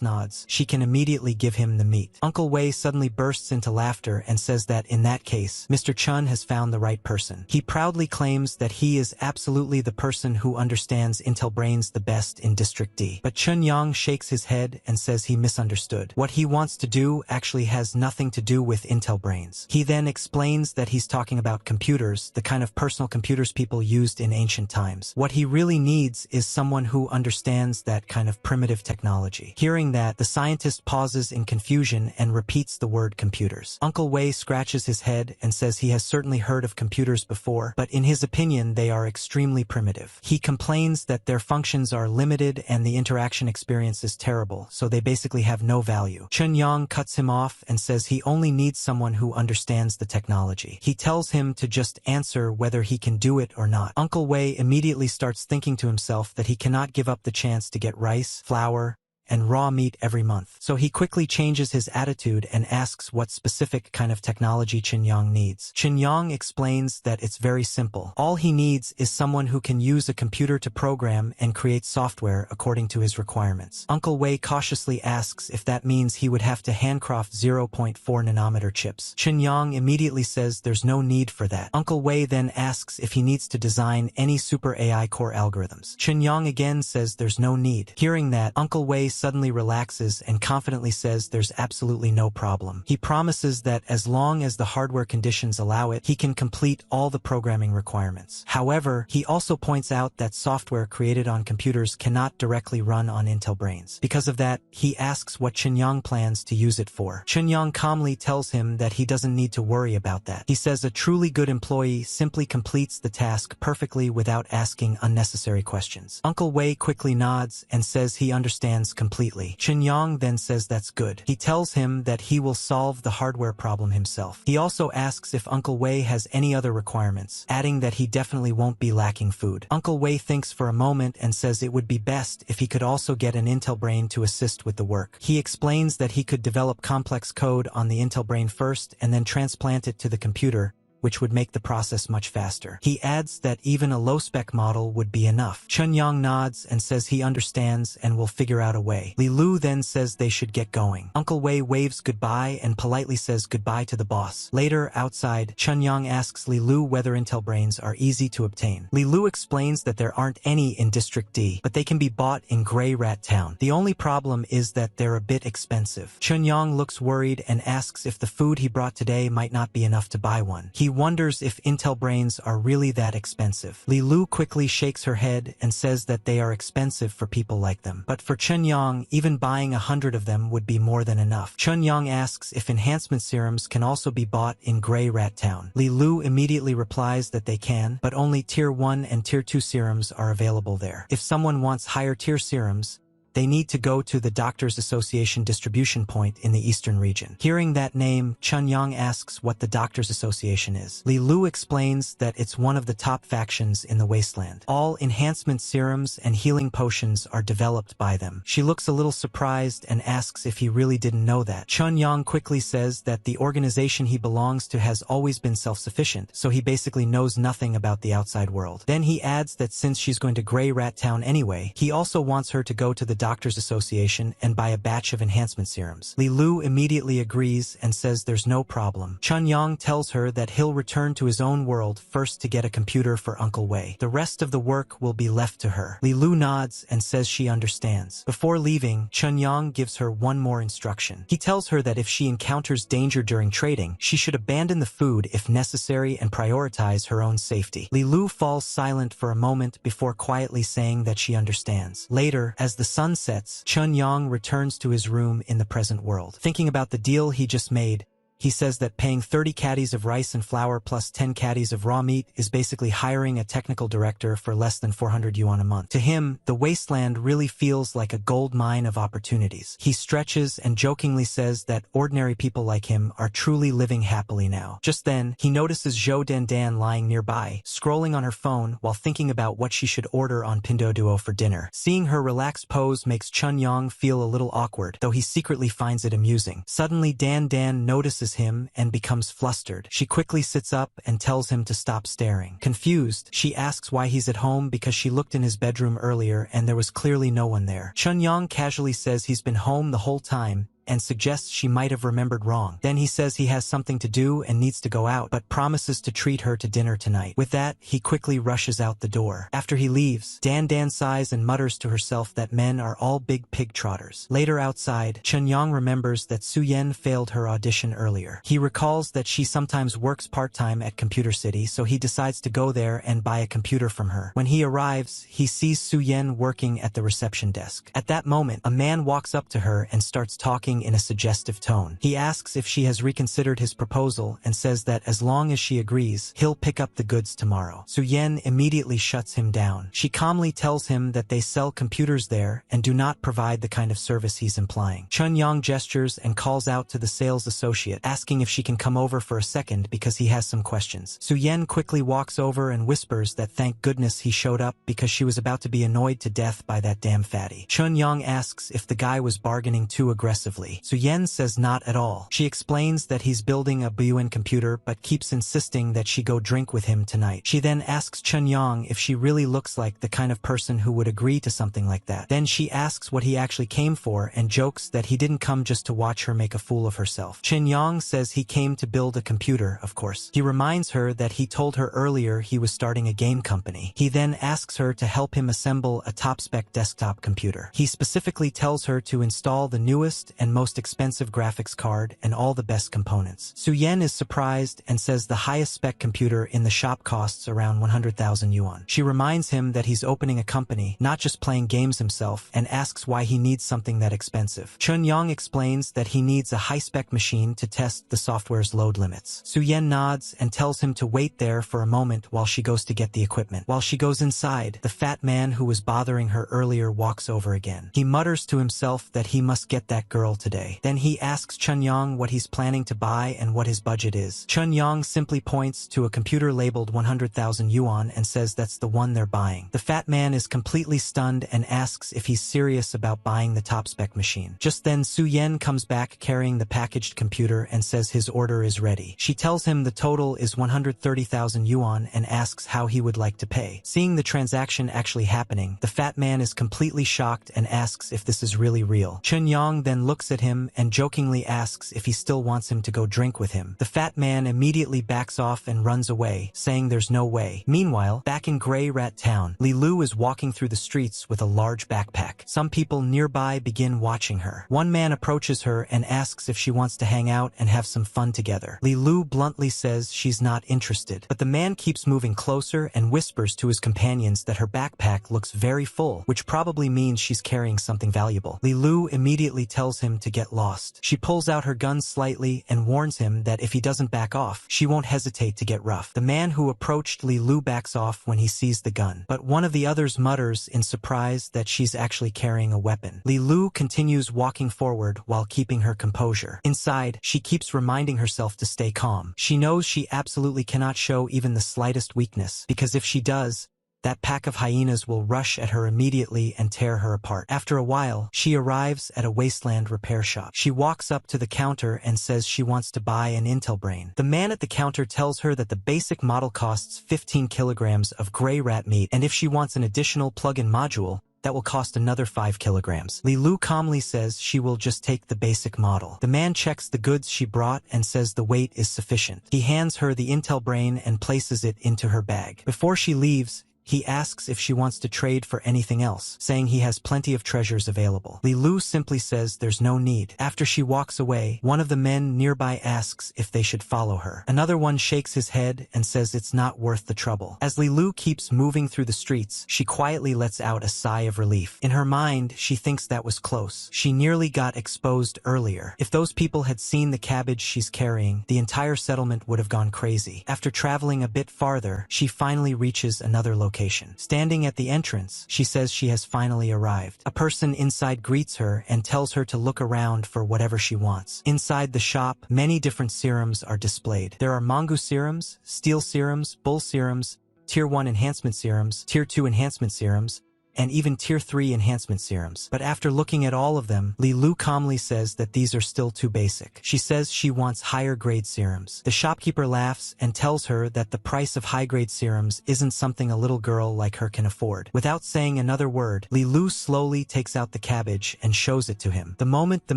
nods, she can immediately give him the meat. Uncle Wei suddenly bursts into laughter and says that in that case, Mr. Chun has found the right person. He proudly claims that he is absolutely the person who understands Intel brains the best in District D. But Chun Yang shakes his head and says he misunderstood. What he wants to do actually has nothing to do with Intel brains. He then explains that he's talking about computers, the kind of personal computers people used in ancient times. What he really needs is someone who understands that kind of primitive technology. Hearing that, the scientist pauses in confusion and repeats the word computers. Uncle Wei scratches his head and says he has certainly heard of computers before, but in his opinion they are extremely primitive. He complains that their functions are limited and the interaction experience is terrible, so they basically have no value. Chen Yang cuts him off and says he only needs someone who understands the technology. He tells him to just answer whether he can do it or not. Uncle Wei immediately starts thinking to himself that he cannot give up the chance to get rice, flour, and raw meat every month. So he quickly changes his attitude and asks what specific kind of technology Chen Yang needs. Chen Yang explains that it's very simple. All he needs is someone who can use a computer to program and create software according to his requirements. Uncle Wei cautiously asks if that means he would have to handcraft 0.4 nanometer chips. Chen Yang immediately says there's no need for that. Uncle Wei then asks if he needs to design any super AI core algorithms. Chen Yang again says there's no need. Hearing that, Uncle Wei suddenly relaxes and confidently says there's absolutely no problem. He promises that as long as the hardware conditions allow it, he can complete all the programming requirements. However, he also points out that software created on computers cannot directly run on Intel brains. Because of that, he asks what Chen Yang plans to use it for. Chen Yang calmly tells him that he doesn't need to worry about that. He says a truly good employee simply completes the task perfectly without asking unnecessary questions. Uncle Wei quickly nods and says he understands completely. Chen Yang then says that's good. He tells him that he will solve the hardware problem himself. He also asks if Uncle Wei has any other requirements, adding that he definitely won't be lacking food. Uncle Wei thinks for a moment and says it would be best if he could also get an Intel brain to assist with the work. He explains that he could develop complex code on the Intel brain first and then transplant it to the computer, which would make the process much faster. He adds that even a low-spec model would be enough. Chen Yang nods and says he understands and will figure out a way. Leelu then says they should get going. Uncle Wei waves goodbye and politely says goodbye to the boss. Later, outside, Chen Yang asks Leelu whether Intel brains are easy to obtain. Leelu explains that there aren't any in District D, but they can be bought in Grey Rat Town. The only problem is that they're a bit expensive. Chen Yang looks worried and asks if the food he brought today might not be enough to buy one. He wonders if Intel brains are really that expensive. Leelu quickly shakes her head and says that they are expensive for people like them. But for Chen Yang, even buying 100 of them would be more than enough. Chen Yang asks if enhancement serums can also be bought in Grey Rat Town. Leelu immediately replies that they can, but only Tier 1 and Tier 2 serums are available there. If someone wants higher tier serums, they need to go to the Doctors Association distribution point in the eastern region. Hearing that name, Chunyang asks what the Doctors Association is. Leelu explains that it's one of the top factions in the wasteland. All enhancement serums and healing potions are developed by them. She looks a little surprised and asks if he really didn't know that. Chunyang quickly says that the organization he belongs to has always been self-sufficient, so he basically knows nothing about the outside world. Then he adds that since she's going to Grey Rat Town anyway, he also wants her to go to the Doctors Association and buy a batch of enhancement serums. Leelu immediately agrees and says there's no problem. Chunyang tells her that he'll return to his own world first to get a computer for Uncle Wei. The rest of the work will be left to her. Leelu nods and says she understands. Before leaving, Chunyang gives her one more instruction. He tells her that if she encounters danger during trading, she should abandon the food if necessary and prioritize her own safety. Leelu falls silent for a moment before quietly saying that she understands. Later, as the sun sets, Chunyang returns to his room in the present world. Thinking about the deal he just made, he says that paying 30 caddies of rice and flour plus 10 caddies of raw meat is basically hiring a technical director for less than 400 yuan a month. To him, the wasteland really feels like a gold mine of opportunities. He stretches and jokingly says that ordinary people like him are truly living happily now. Just then, he notices Zhou Dandan lying nearby, scrolling on her phone while thinking about what she should order on Pinduoduo for dinner. Seeing her relaxed pose makes Chunyang feel a little awkward, though he secretly finds it amusing. Suddenly, Dandan notices him and becomes flustered. She quickly sits up and tells him to stop staring. Confused, she asks why he's at home because she looked in his bedroom earlier and there was clearly no one there. Chunyang casually says he's been home the whole time and suggests she might have remembered wrong. Then he says he has something to do and needs to go out, but promises to treat her to dinner tonight. With that, he quickly rushes out the door. After he leaves, Dandan sighs and mutters to herself that men are all big pig trotters. Later outside, Chunyang remembers that Suyen failed her audition earlier. He recalls that she sometimes works part-time at Computer City, so he decides to go there and buy a computer from her. When he arrives, he sees Suyen working at the reception desk. At that moment, a man walks up to her and starts talking in a suggestive tone. He asks if she has reconsidered his proposal and says that as long as she agrees, he'll pick up the goods tomorrow. Suyen immediately shuts him down. She calmly tells him that they sell computers there and do not provide the kind of service he's implying. Chunyang gestures and calls out to the sales associate, asking if she can come over for a second because he has some questions. Suyen quickly walks over and whispers that thank goodness he showed up because she was about to be annoyed to death by that damn fatty. Chunyang asks if the guy was bargaining too aggressively. Suyen says not at all. She explains that he's building a Buyuan computer but keeps insisting that she go drink with him tonight. She then asks Chunyang if she really looks like the kind of person who would agree to something like that. Then she asks what he actually came for and jokes that he didn't come just to watch her make a fool of herself. Chunyang says he came to build a computer, of course. He reminds her that he told her earlier he was starting a game company. He then asks her to help him assemble a top-spec desktop computer. He specifically tells her to install the newest and most expensive graphics card and all the best components. Suyen is surprised and says the highest spec computer in the shop costs around 100,000 yuan. She reminds him that he's opening a company, not just playing games himself, and asks why he needs something that expensive. Chunyang explains that he needs a high-spec machine to test the software's load limits. Suyen nods and tells him to wait there for a moment while she goes to get the equipment. While she goes inside, the fat man who was bothering her earlier walks over again. He mutters to himself that he must get that girl today. Then he asks Chunyang what he's planning to buy and what his budget is. Chunyang simply points to a computer labeled 100,000 yuan and says that's the one they're buying. The fat man is completely stunned and asks if he's serious about buying the top-spec machine. Just then Suyen comes back carrying the packaged computer and says his order is ready. She tells him the total is 130,000 yuan and asks how he would like to pay. Seeing the transaction actually happening, the fat man is completely shocked and asks if this is really real. Chunyang then looks at him and jokingly asks if he still wants him to go drink with him. The fat man immediately backs off and runs away, saying there's no way. Meanwhile, back in Grey Rat Town, Leelu is walking through the streets with a large backpack. Some people nearby begin watching her. One man approaches her and asks if she wants to hang out and have some fun together. Leelu bluntly says she's not interested, but the man keeps moving closer and whispers to his companions that her backpack looks very full, which probably means she's carrying something valuable. Leelu immediately tells him to get lost. She pulls out her gun slightly and warns him that if he doesn't back off, she won't hesitate to get rough. The man who approached Leelu backs off when he sees the gun, but one of the others mutters in surprise that she's actually carrying a weapon. Leelu continues walking forward while keeping her composure. Inside, she keeps reminding herself to stay calm. She knows she absolutely cannot show even the slightest weakness, because if she does, that pack of hyenas will rush at her immediately and tear her apart. After a while, she arrives at a wasteland repair shop. She walks up to the counter and says she wants to buy an Intel brain. The man at the counter tells her that the basic model costs 15 kilograms of gray rat meat, and if she wants an additional plug-in module, that will cost another 5 kilograms. Leelu calmly says she will just take the basic model. The man checks the goods she brought and says the weight is sufficient. He hands her the Intel brain and places it into her bag. Before she leaves, he asks if she wants to trade for anything else, saying he has plenty of treasures available. Leelu simply says there's no need. After she walks away, one of the men nearby asks if they should follow her. Another one shakes his head and says it's not worth the trouble. As Leelu keeps moving through the streets, she quietly lets out a sigh of relief. In her mind, she thinks that was close. She nearly got exposed earlier. If those people had seen the cabbage she's carrying, the entire settlement would have gone crazy. After traveling a bit farther, she finally reaches another location. Standing at the entrance, she says she has finally arrived. A person inside greets her and tells her to look around for whatever she wants. Inside the shop, many different serums are displayed. There are Mangu serums, Steel serums, Bull serums, Tier 1 enhancement serums, Tier 2 enhancement serums, and even Tier 3 enhancement serums. But after looking at all of them, Leelu calmly says that these are still too basic. She says she wants higher grade serums. The shopkeeper laughs and tells her that the price of high grade serums isn't something a little girl like her can afford. Without saying another word, Leelu slowly takes out the cabbage and shows it to him. The moment the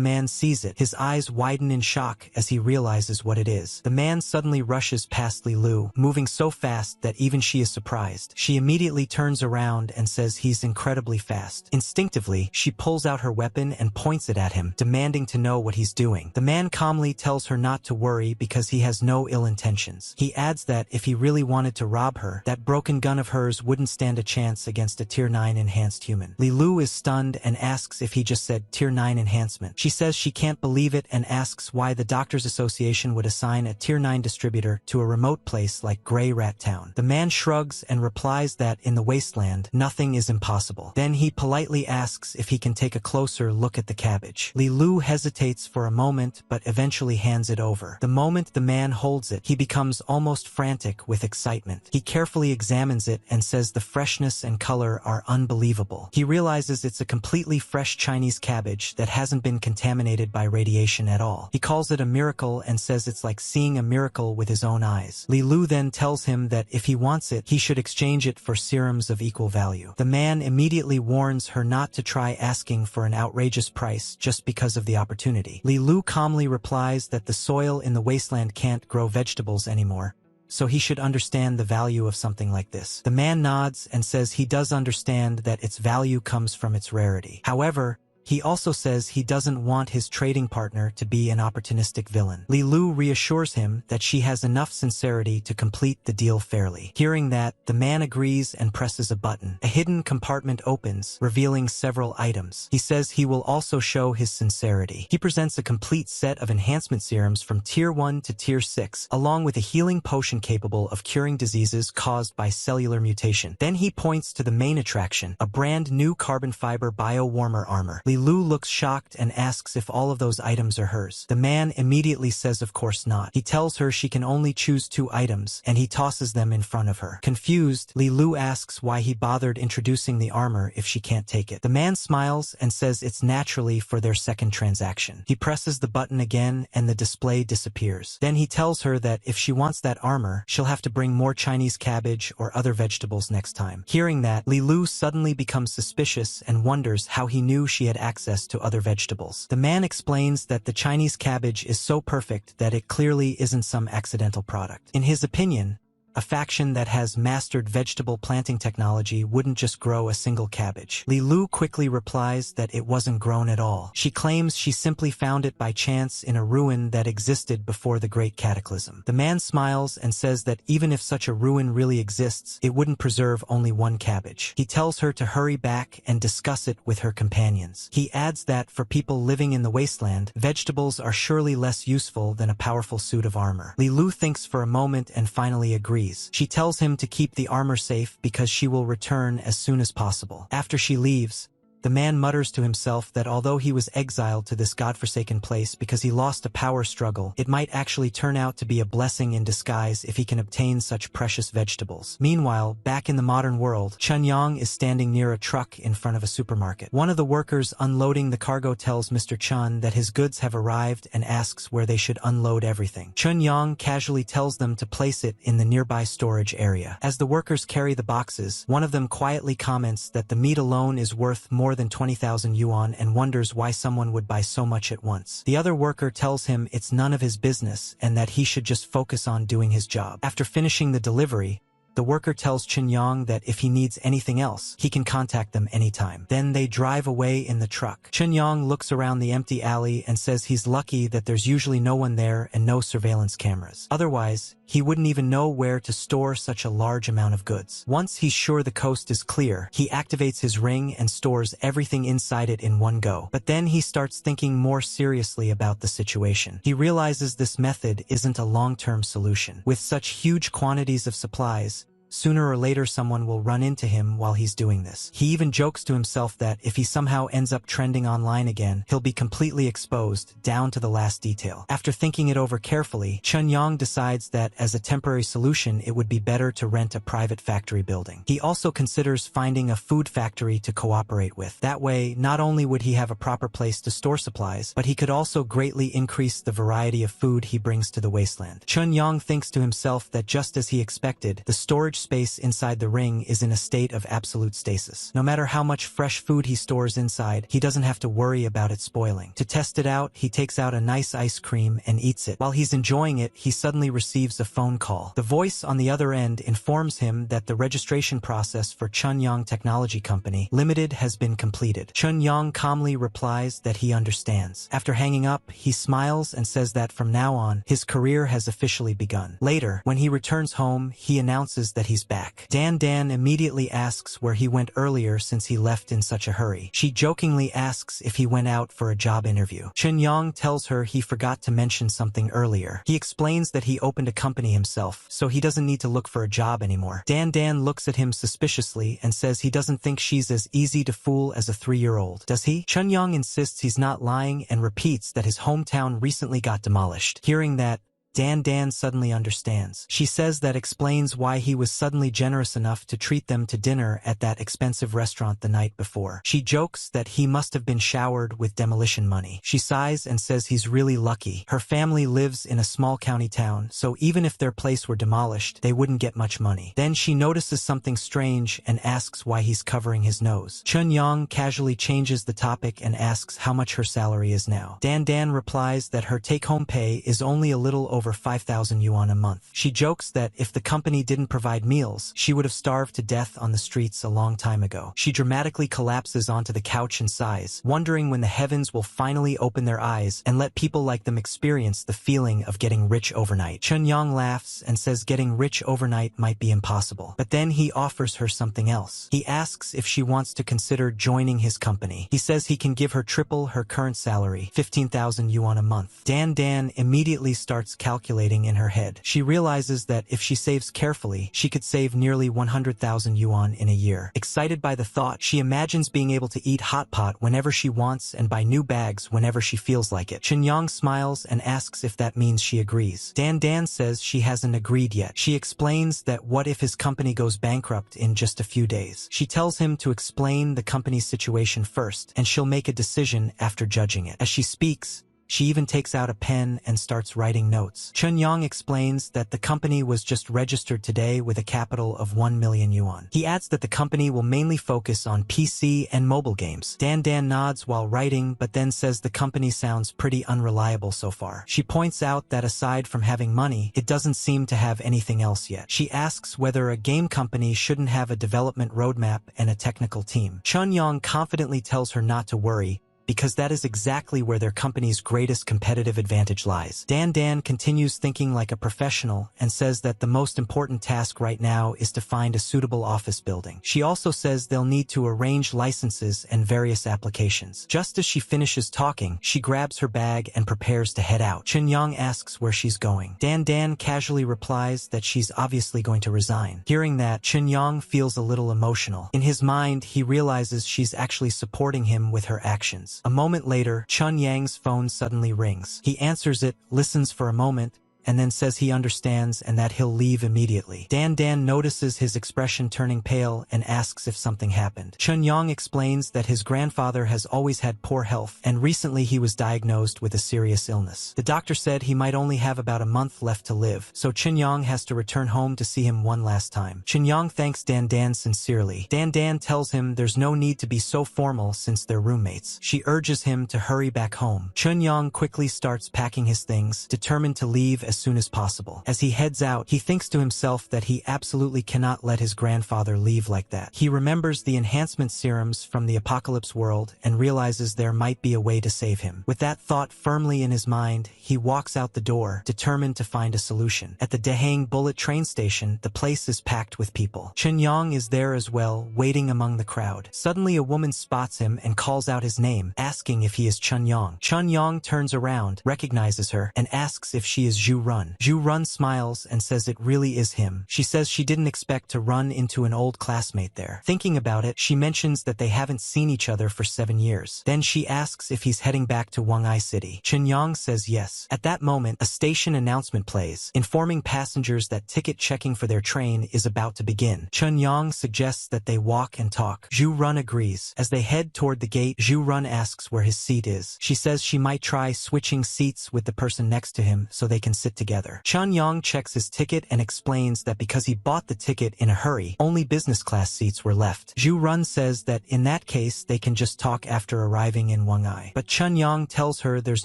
man sees it, his eyes widen in shock as he realizes what it is. The man suddenly rushes past Leelu, moving so fast that even she is surprised. She immediately turns around and says he's incredibly fast. Instinctively, she pulls out her weapon and points it at him, demanding to know what he's doing. The man calmly tells her not to worry because he has no ill intentions. He adds that if he really wanted to rob her, that broken gun of hers wouldn't stand a chance against a Tier 9 enhanced human. Leelu is stunned and asks if he just said Tier 9 enhancement. She says she can't believe it and asks why the Doctors Association would assign a Tier 9 distributor to a remote place like Grey Rat Town. The man shrugs and replies that in the wasteland, nothing is impossible. Then he politely asks if he can take a closer look at the cabbage. Leelu hesitates for a moment but eventually hands it over. The moment the man holds it, he becomes almost frantic with excitement. He carefully examines it and says the freshness and color are unbelievable. He realizes it's a completely fresh Chinese cabbage that hasn't been contaminated by radiation at all. He calls it a miracle and says it's like seeing a miracle with his own eyes. Leelu then tells him that if he wants it, he should exchange it for serums of equal value. The man immediately warns her not to try asking for an outrageous price just because of the opportunity. Leelu calmly replies that the soil in the wasteland can't grow vegetables anymore, so he should understand the value of something like this. The man nods and says he does understand that its value comes from its rarity. However, he also says he doesn't want his trading partner to be an opportunistic villain. Leelu reassures him that she has enough sincerity to complete the deal fairly. Hearing that, the man agrees and presses a button. A hidden compartment opens, revealing several items. He says he will also show his sincerity. He presents a complete set of enhancement serums from Tier 1 to Tier 6, along with a healing potion capable of curing diseases caused by cellular mutation. Then he points to the main attraction, a brand new carbon fiber bio-warmer armor. Leelu looks shocked and asks if all of those items are hers. The man immediately says of course not. He tells her she can only choose 2 items, and he tosses them in front of her. Confused, Leelu asks why he bothered introducing the armor if she can't take it. The man smiles and says it's naturally for their second transaction. He presses the button again and the display disappears. Then he tells her that if she wants that armor, she'll have to bring more Chinese cabbage or other vegetables next time. Hearing that, Leelu suddenly becomes suspicious and wonders how he knew she had access to other vegetables. The man explains that the Chinese cabbage is so perfect that it clearly isn't some accidental product. In his opinion, a faction that has mastered vegetable planting technology, wouldn't just grow a single cabbage. Leelu quickly replies that it wasn't grown at all. She claims she simply found it by chance in a ruin that existed before the Great Cataclysm. The man smiles and says that even if such a ruin really exists, it wouldn't preserve only one cabbage. He tells her to hurry back and discuss it with her companions. He adds that for people living in the wasteland, vegetables are surely less useful than a powerful suit of armor. Leelu thinks for a moment and finally agrees. She tells him to keep the armor safe because she will return as soon as possible. After she leaves, the man mutters to himself that although he was exiled to this godforsaken place because he lost a power struggle, it might actually turn out to be a blessing in disguise if he can obtain such precious vegetables. Meanwhile, back in the modern world, Chun-Yang is standing near a truck in front of a supermarket. One of the workers unloading the cargo tells Mr. Chun that his goods have arrived and asks where they should unload everything. Chun-Yang casually tells them to place it in the nearby storage area. As the workers carry the boxes, one of them quietly comments that the meat alone is worth more than 20,000 yuan and wonders why someone would buy so much at once. The other worker tells him it's none of his business and that he should just focus on doing his job. After finishing the delivery, the worker tells Chun-Yang that if he needs anything else, he can contact them anytime. Then they drive away in the truck. Chun-Yang looks around the empty alley and says he's lucky that there's usually no one there and no surveillance cameras. Otherwise, he wouldn't even know where to store such a large amount of goods. Once he's sure the coast is clear, he activates his ring and stores everything inside it in one go. But then he starts thinking more seriously about the situation. He realizes this method isn't a long-term solution. With such huge quantities of supplies, sooner or later someone will run into him while he's doing this. He even jokes to himself that if he somehow ends up trending online again, he'll be completely exposed, down to the last detail. After thinking it over carefully, Chun-Yang decides that as a temporary solution it would be better to rent a private factory building. He also considers finding a food factory to cooperate with. That way, not only would he have a proper place to store supplies, but he could also greatly increase the variety of food he brings to the wasteland. Chun-Yang thinks to himself that just as he expected, the storage space inside the ring is in a state of absolute stasis. No matter how much fresh food he stores inside, he doesn't have to worry about it spoiling. To test it out, he takes out a nice ice cream and eats it. While he's enjoying it, he suddenly receives a phone call. The voice on the other end informs him that the registration process for Chun-Yang Technology Company Limited has been completed. Chun-Yang calmly replies that he understands. After hanging up, he smiles and says that from now on, his career has officially begun. Later, when he returns home, he announces that he's back. Dan immediately asks where he went earlier since he left in such a hurry. She jokingly asks if he went out for a job interview. Chun-Yang tells her he forgot to mention something earlier. He explains that he opened a company himself, so he doesn't need to look for a job anymore. Dan looks at him suspiciously and says he doesn't think she's as easy to fool as a 3-year-old. Does he? Chun-Yang insists he's not lying and repeats that his hometown recently got demolished. Hearing that, Dan suddenly understands. She says that explains why he was suddenly generous enough to treat them to dinner at that expensive restaurant the night before. She jokes that he must have been showered with demolition money. She sighs and says he's really lucky. Her family lives in a small county town, so even if their place were demolished, they wouldn't get much money. Then she notices something strange and asks why he's covering his nose. Chun-Yang casually changes the topic and asks how much her salary is now. Dan replies that her take-home pay is only a little over 5,000 yuan a month. She jokes that if the company didn't provide meals, she would have starved to death on the streets a long time ago. She dramatically collapses onto the couch and sighs, wondering when the heavens will finally open their eyes and let people like them experience the feeling of getting rich overnight. Chun-Yang laughs and says getting rich overnight might be impossible. But then he offers her something else. He asks if she wants to consider joining his company. He says he can give her triple her current salary, 15,000 yuan a month. Dan immediately starts calculating in her head. She realizes that if she saves carefully, she could save nearly 100,000 yuan in a year. Excited by the thought, she imagines being able to eat hot pot whenever she wants and buy new bags whenever she feels like it. Chun-Yang smiles and asks if that means she agrees. Dan says she hasn't agreed yet. She explains that what if his company goes bankrupt in just a few days. She tells him to explain the company's situation first, and she'll make a decision after judging it. As she speaks, She even takes out a pen and starts writing notes. Chun-young explains that the company was just registered today with a capital of 1 million yuan. He adds that the company will mainly focus on PC and mobile games. Dan nods while writing, but then says the company sounds pretty unreliable so far. She points out that aside from having money, it doesn't seem to have anything else yet. She asks whether a game company shouldn't have a development roadmap and a technical team. Chun-young confidently tells her not to worry, because that is exactly where their company's greatest competitive advantage lies. Dan continues thinking like a professional and says that the most important task right now is to find a suitable office building. She also says they'll need to arrange licenses and various applications. Just as she finishes talking, she grabs her bag and prepares to head out. Chun-young asks where she's going. Dan casually replies that she's obviously going to resign. Hearing that, Chun-young feels a little emotional. In his mind, he realizes she's actually supporting him with her actions. A moment later, Chun-yang's phone suddenly rings. He answers it, listens for a moment, and then says he understands and that he'll leave immediately. Dan notices his expression turning pale and asks if something happened. Chun-young explains that his grandfather has always had poor health, and recently he was diagnosed with a serious illness. The doctor said he might only have about a month left to live, so Chun-young has to return home to see him one last time. Chun-young thanks Dan sincerely. Dan tells him there's no need to be so formal since they're roommates. She urges him to hurry back home. Chun-young quickly starts packing his things, determined to leave as soon as possible. As he heads out, he thinks to himself that he absolutely cannot let his grandfather leave like that. He remembers the enhancement serums from the apocalypse world and realizes there might be a way to save him. With that thought firmly in his mind, he walks out the door, determined to find a solution. At the Dahang bullet train station, the place is packed with people. Chun-young is there as well, waiting among the crowd. Suddenly a woman spots him and calls out his name, asking if he is Chun-young. Chun-young turns around, recognizes her, and asks if she is Zhu Run smiles and says it really is him. She says she didn't expect to run into an old classmate there. Thinking about it, she mentions that they haven't seen each other for 7 years. Then she asks if he's heading back to Wang'ai City. Chun-young says yes. At that moment, a station announcement plays, informing passengers that ticket checking for their train is about to begin. Chun-young suggests that they walk and talk. Zhu Run agrees. As they head toward the gate, Zhu Run asks where his seat is. She says she might try switching seats with the person next to him so they can sit together. Chun-young checks his ticket and explains that because he bought the ticket in a hurry, only business class seats were left. Zhu Run says that in that case, they can just talk after arriving in Wang'ai. But Chun-young tells her there's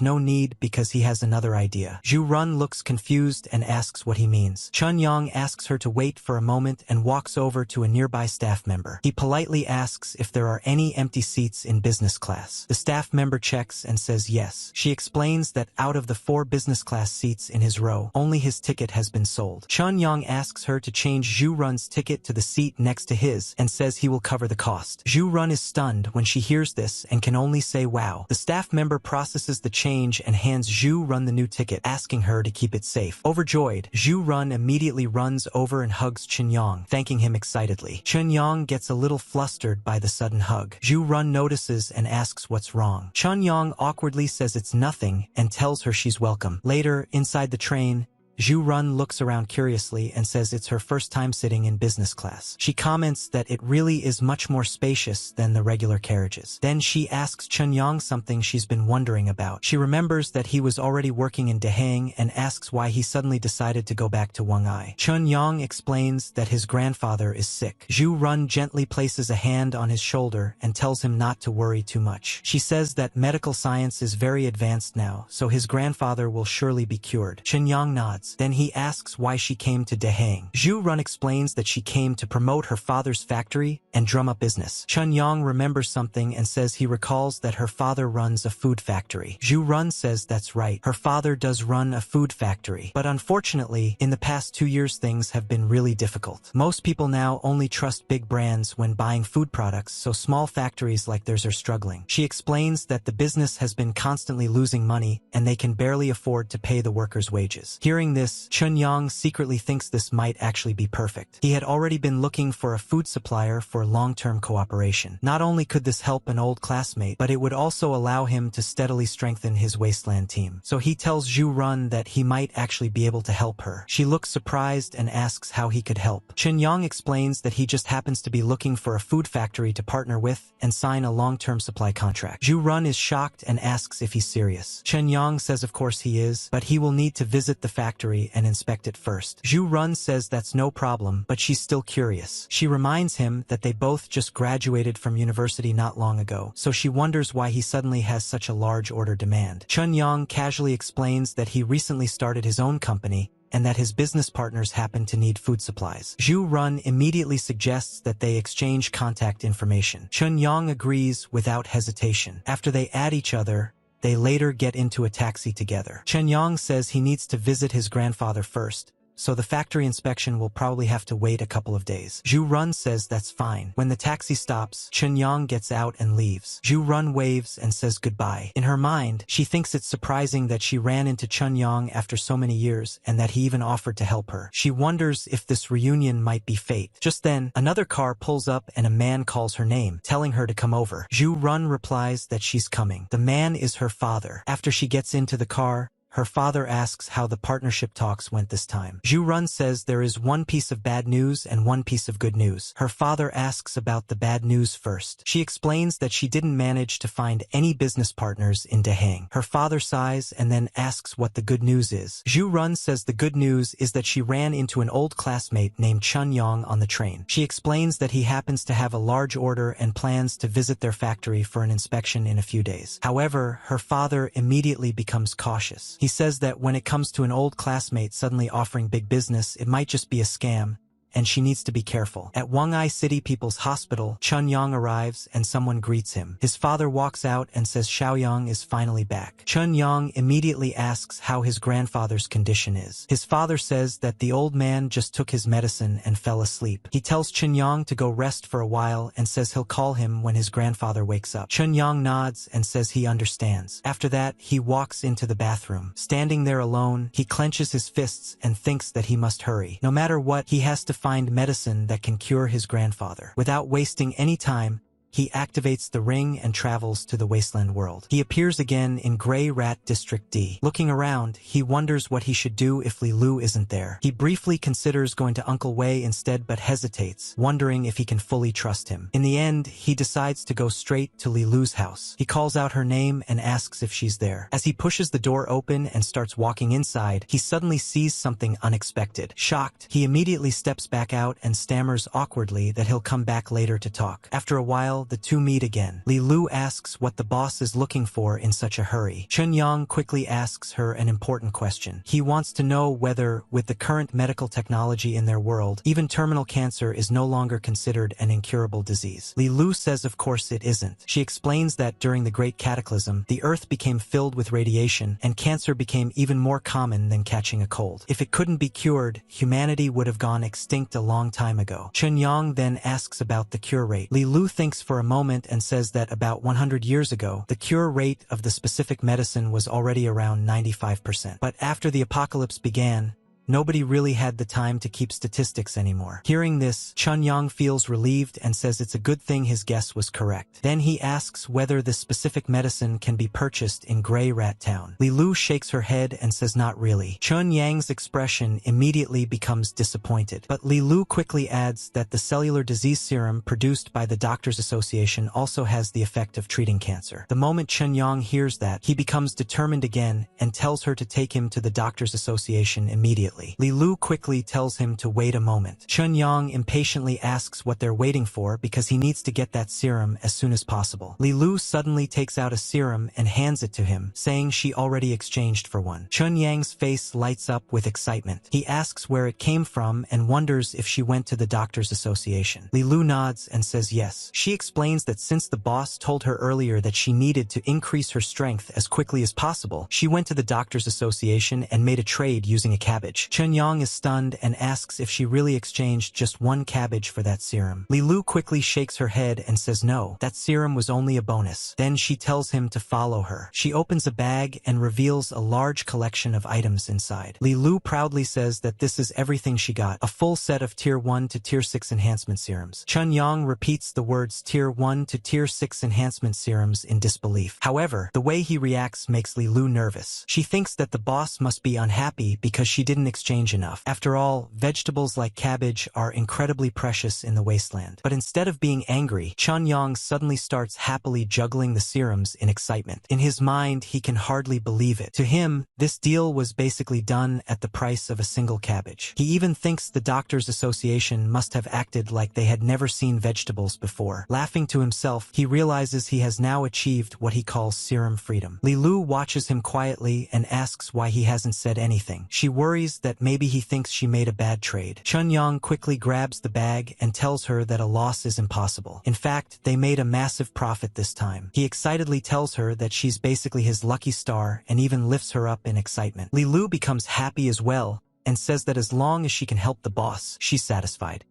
no need because he has another idea. Zhu Run looks confused and asks what he means. Chun-young asks her to wait for a moment and walks over to a nearby staff member. He politely asks if there are any empty seats in business class. The staff member checks and says yes. She explains that out of the 4 business class seats in his row, only his ticket has been sold. Chun-young asks her to change Zhu Run's ticket to the seat next to his and says he will cover the cost. Zhu Run is stunned when she hears this and can only say wow. The staff member processes the change and hands Zhu Run the new ticket, asking her to keep it safe. Overjoyed, Zhu Run immediately runs over and hugs Chun-young, thanking him excitedly. Chun-young gets a little flustered by the sudden hug. Zhu Run notices and asks what's wrong. Chun-young awkwardly says it's nothing and tells her she's welcome. Later, inside the train, Zhu Run looks around curiously and says it's her first time sitting in business class. She comments that it really is much more spacious than the regular carriages. Then she asks Chun-young something she's been wondering about. She remembers that he was already working in Dahang and asks why he suddenly decided to go back to Wang'ai. Chun-young explains that his grandfather is sick. Zhu Run gently places a hand on his shoulder and tells him not to worry too much. She says that medical science is very advanced now, so his grandfather will surely be cured. Chun-young nods. Then he asks why she came to Dahang. Zhu Run explains that she came to promote her father's factory and drum up business. Chun-young remembers something and says he recalls that her father runs a food factory. Zhu Run says that's right. Her father does run a food factory. But unfortunately, in the past 2 years things have been really difficult. Most people now only trust big brands when buying food products, so small factories like theirs are struggling. She explains that the business has been constantly losing money and they can barely afford to pay the workers' wages. Hearing Hearing this, Chun-Yang secretly thinks this might actually be perfect. He had already been looking for a food supplier for long-term cooperation. Not only could this help an old classmate, but it would also allow him to steadily strengthen his wasteland team. So he tells Zhu Run that he might actually be able to help her. She looks surprised and asks how he could help. Chun-Yang explains that he just happens to be looking for a food factory to partner with and sign a long-term supply contract. Zhu Run is shocked and asks if he's serious. Chun-Yang says of course he is, but he will need to visit the factory and inspect it first. Zhu Run says that's no problem, but she's still curious. She reminds him that they both just graduated from university not long ago, so she wonders why he suddenly has such a large order demand. Chun-Yang casually explains that he recently started his own company and that his business partners happen to need food supplies. Zhu Run immediately suggests that they exchange contact information. Chun-Yang agrees without hesitation. After they add each other, they later get into a taxi together. Chun-Yang says he needs to visit his grandfather first, so the factory inspection will probably have to wait a couple of days. Zhu Run says that's fine. When the taxi stops, Chun-Yang gets out and leaves. Zhu Run waves and says goodbye. In her mind, she thinks it's surprising that she ran into Chun-Yang after so many years and that he even offered to help her. She wonders if this reunion might be fate. Just then, another car pulls up and a man calls her name, telling her to come over. Zhu Run replies that she's coming. The man is her father. After she gets into the car, her father asks how the partnership talks went this time. Zhu Run says there is one piece of bad news and one piece of good news. Her father asks about the bad news first. She explains that she didn't manage to find any business partners in Dahang. Her father sighs and then asks what the good news is. Zhu Run says the good news is that she ran into an old classmate named Chun-Yang on the train. She explains that he happens to have a large order and plans to visit their factory for an inspection in a few days. However, her father immediately becomes cautious. He says that when it comes to an old classmate suddenly offering big business, it might just be a scam, and she needs to be careful. At Wang'ai City People's Hospital, Chun-Yang arrives and someone greets him. His father walks out and says Xiaoyang is finally back. Chun-Yang immediately asks how his grandfather's condition is. His father says that the old man just took his medicine and fell asleep. He tells Chun-Yang to go rest for a while and says he'll call him when his grandfather wakes up. Chun-Yang nods and says he understands. After that, he walks into the bathroom. Standing there alone, he clenches his fists and thinks that he must hurry. No matter what, he has to find medicine that can cure his grandfather. Without wasting any time, he activates the ring and travels to the wasteland world. He appears again in Grey Rat District D. Looking around, he wonders what he should do if Leelu isn't there. He briefly considers going to Uncle Wei instead but hesitates, wondering if he can fully trust him. In the end, he decides to go straight to Leelu's house. He calls out her name and asks if she's there. As he pushes the door open and starts walking inside, he suddenly sees something unexpected. Shocked, he immediately steps back out and stammers awkwardly that he'll come back later to talk. After a while, the two meet again. Leelu asks what the boss is looking for in such a hurry. Chun-Yang quickly asks her an important question. He wants to know whether, with the current medical technology in their world, even terminal cancer is no longer considered an incurable disease. Leelu says of course it isn't. She explains that during the Great Cataclysm, the Earth became filled with radiation, and cancer became even more common than catching a cold. If it couldn't be cured, humanity would have gone extinct a long time ago. Chun-Yang then asks about the cure rate. Leelu thinks for a moment and says that about 100 years ago, the cure rate of the specific medicine was already around 95%. But after the apocalypse began, nobody really had the time to keep statistics anymore. Hearing this, Chun-Yang feels relieved and says it's a good thing his guess was correct. Then he asks whether this specific medicine can be purchased in Grey Rat Town. Leelu shakes her head and says not really. Chun-Yang's expression immediately becomes disappointed, but Leelu quickly adds that the cellular disease serum produced by the Doctors Association also has the effect of treating cancer. The moment Chun-Yang hears that, he becomes determined again and tells her to take him to the Doctors Association immediately. Leelu quickly tells him to wait a moment. Chun-Yang impatiently asks what they're waiting for because he needs to get that serum as soon as possible. Leelu suddenly takes out a serum and hands it to him, saying she already exchanged for one. Chun-Yang's face lights up with excitement. He asks where it came from and wonders if she went to the Doctors Association. Leelu nods and says yes. She explains that since the boss told her earlier that she needed to increase her strength as quickly as possible, she went to the Doctors Association and made a trade using a cabbage. Chunyang is stunned and asks if she really exchanged just one cabbage for that serum. Leelu quickly shakes her head and says no, that serum was only a bonus. Then she tells him to follow her. She opens a bag and reveals a large collection of items inside. Leelu proudly says that this is everything she got, a full set of Tier 1 to Tier 6 enhancement serums. Chunyang repeats the words Tier 1 to Tier 6 enhancement serums in disbelief. However, the way he reacts makes Leelu nervous. She thinks that the boss must be unhappy because she didn't exchange enough. After all, vegetables like cabbage are incredibly precious in the wasteland. But instead of being angry, Chunyang suddenly starts happily juggling the serums in excitement. In his mind, he can hardly believe it. To him, this deal was basically done at the price of a single cabbage. He even thinks the Doctors Association must have acted like they had never seen vegetables before. Laughing to himself, he realizes he has now achieved what he calls serum freedom. Leelu watches him quietly and asks why he hasn't said anything. She worries that maybe he thinks she made a bad trade. Chunyang quickly grabs the bag and tells her that a loss is impossible. In fact, they made a massive profit this time. He excitedly tells her that she's basically his lucky star and even lifts her up in excitement. Leelu becomes happy as well and says that as long as she can help the boss, she's satisfied.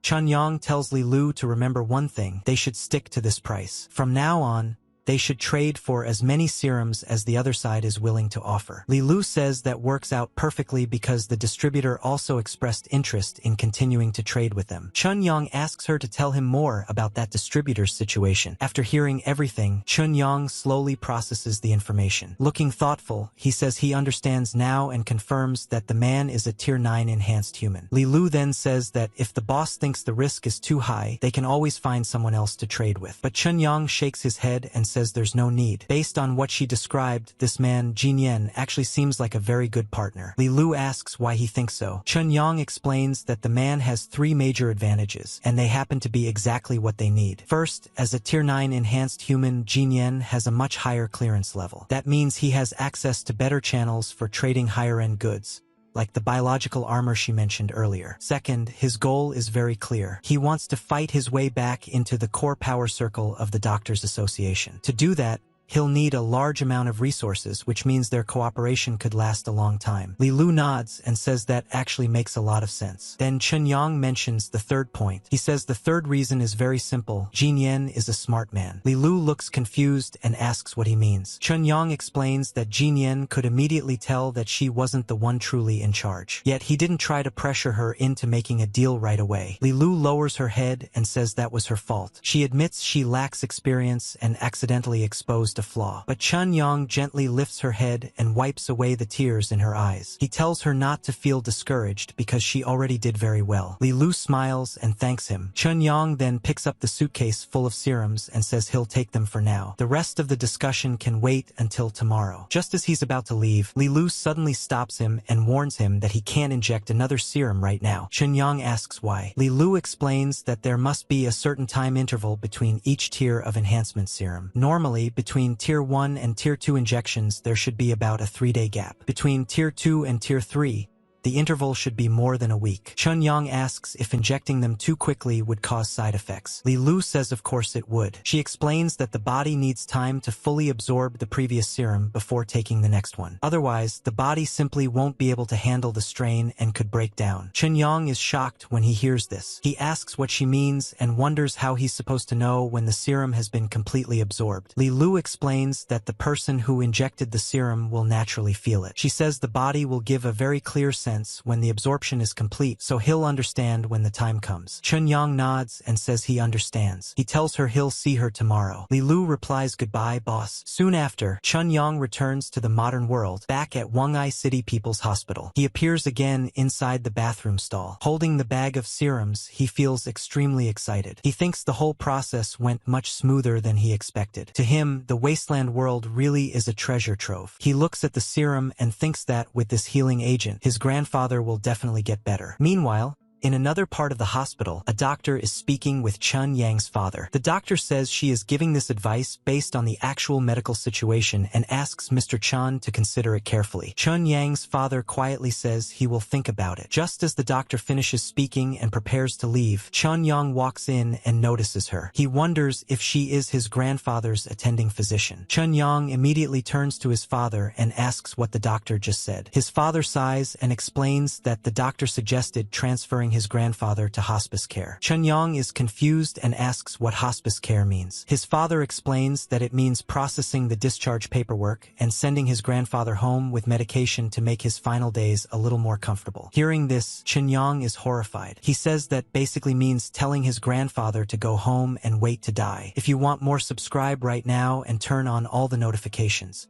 Chunyang tells Leelu to remember one thing: they should stick to this price. From now on, they should trade for as many serums as the other side is willing to offer. Leelu says that works out perfectly because the distributor also expressed interest in continuing to trade with them. Chunyang asks her to tell him more about that distributor's situation. After hearing everything, Chunyang slowly processes the information. Looking thoughtful, he says he understands now and confirms that the man is a Tier 9 enhanced human. Leelu then says that if the boss thinks the risk is too high, they can always find someone else to trade with. But Chunyang shakes his head and says there's no need. Based on what she described, this man, Jinyan, actually seems like a very good partner. Leelu asks why he thinks so. Chunyang explains that the man has 3 major advantages, and they happen to be exactly what they need. First, as a Tier 9 enhanced human, Jinyan has a much higher clearance level. That means he has access to better channels for trading higher-end goods, like the biological armor she mentioned earlier. Second, his goal is very clear. He wants to fight his way back into the core power circle of the Doctors Association. To do that, he'll need a large amount of resources, which means their cooperation could last a long time. Leelu nods and says that actually makes a lot of sense. Then Chunyang mentions the third point. He says the third reason is very simple. Jinyan is a smart man. Leelu looks confused and asks what he means. Chunyang explains that Jinyan could immediately tell that she wasn't the one truly in charge. Yet he didn't try to pressure her into making a deal right away. Leelu lowers her head and says that was her fault. She admits she lacks experience and accidentally exposed a flaw. But Chunyang gently lifts her head and wipes away the tears in her eyes. He tells her not to feel discouraged because she already did very well. Leelu smiles and thanks him. Chunyang then picks up the suitcase full of serums and says he'll take them for now. The rest of the discussion can wait until tomorrow. Just as he's about to leave, Leelu suddenly stops him and warns him that he can't inject another serum right now. Chunyang asks why. Leelu explains that there must be a certain time interval between each tier of enhancement serum. Normally, between Tier 1 and Tier 2 injections, there should be about a 3-day gap. Between Tier 2 and Tier 3, the interval should be more than a week. Chunyang asks if injecting them too quickly would cause side effects. Leelu says of course it would. She explains that the body needs time to fully absorb the previous serum before taking the next one. Otherwise, the body simply won't be able to handle the strain and could break down. Chunyang is shocked when he hears this. He asks what she means and wonders how he's supposed to know when the serum has been completely absorbed. Leelu explains that the person who injected the serum will naturally feel it. She says the body will give a very clear sense when the absorption is complete, so he'll understand when the time comes. Chunyang nods and says he understands. He tells her he'll see her tomorrow. Leelu replies goodbye, boss. Soon after, Chunyang returns to the modern world, back at Wongai City People's Hospital. He appears again inside the bathroom stall. Holding the bag of serums, he feels extremely excited. He thinks the whole process went much smoother than he expected. To him, the wasteland world really is a treasure trove. He looks at the serum and thinks that with this healing agent, his grandfather will definitely get better. Meanwhile, In another part of the hospital, a doctor is speaking with Chun Yang's father. The doctor says she is giving this advice based on the actual medical situation and asks Mr. Chun to consider it carefully. Chun Yang's father quietly says he will think about it. Just as the doctor finishes speaking and prepares to leave, Chun Yang walks in and notices her. He wonders if she is his grandfather's attending physician. Chun Yang immediately turns to his father and asks what the doctor just said. His father sighs and explains that the doctor suggested transferring his grandfather to hospice care. Chun Yang is confused and asks what hospice care means. His father explains that it means processing the discharge paperwork and sending his grandfather home with medication to make his final days a little more comfortable. Hearing this, Chun Yang is horrified. He says that basically means telling his grandfather to go home and wait to die. If you want more, subscribe right now and turn on all the notifications.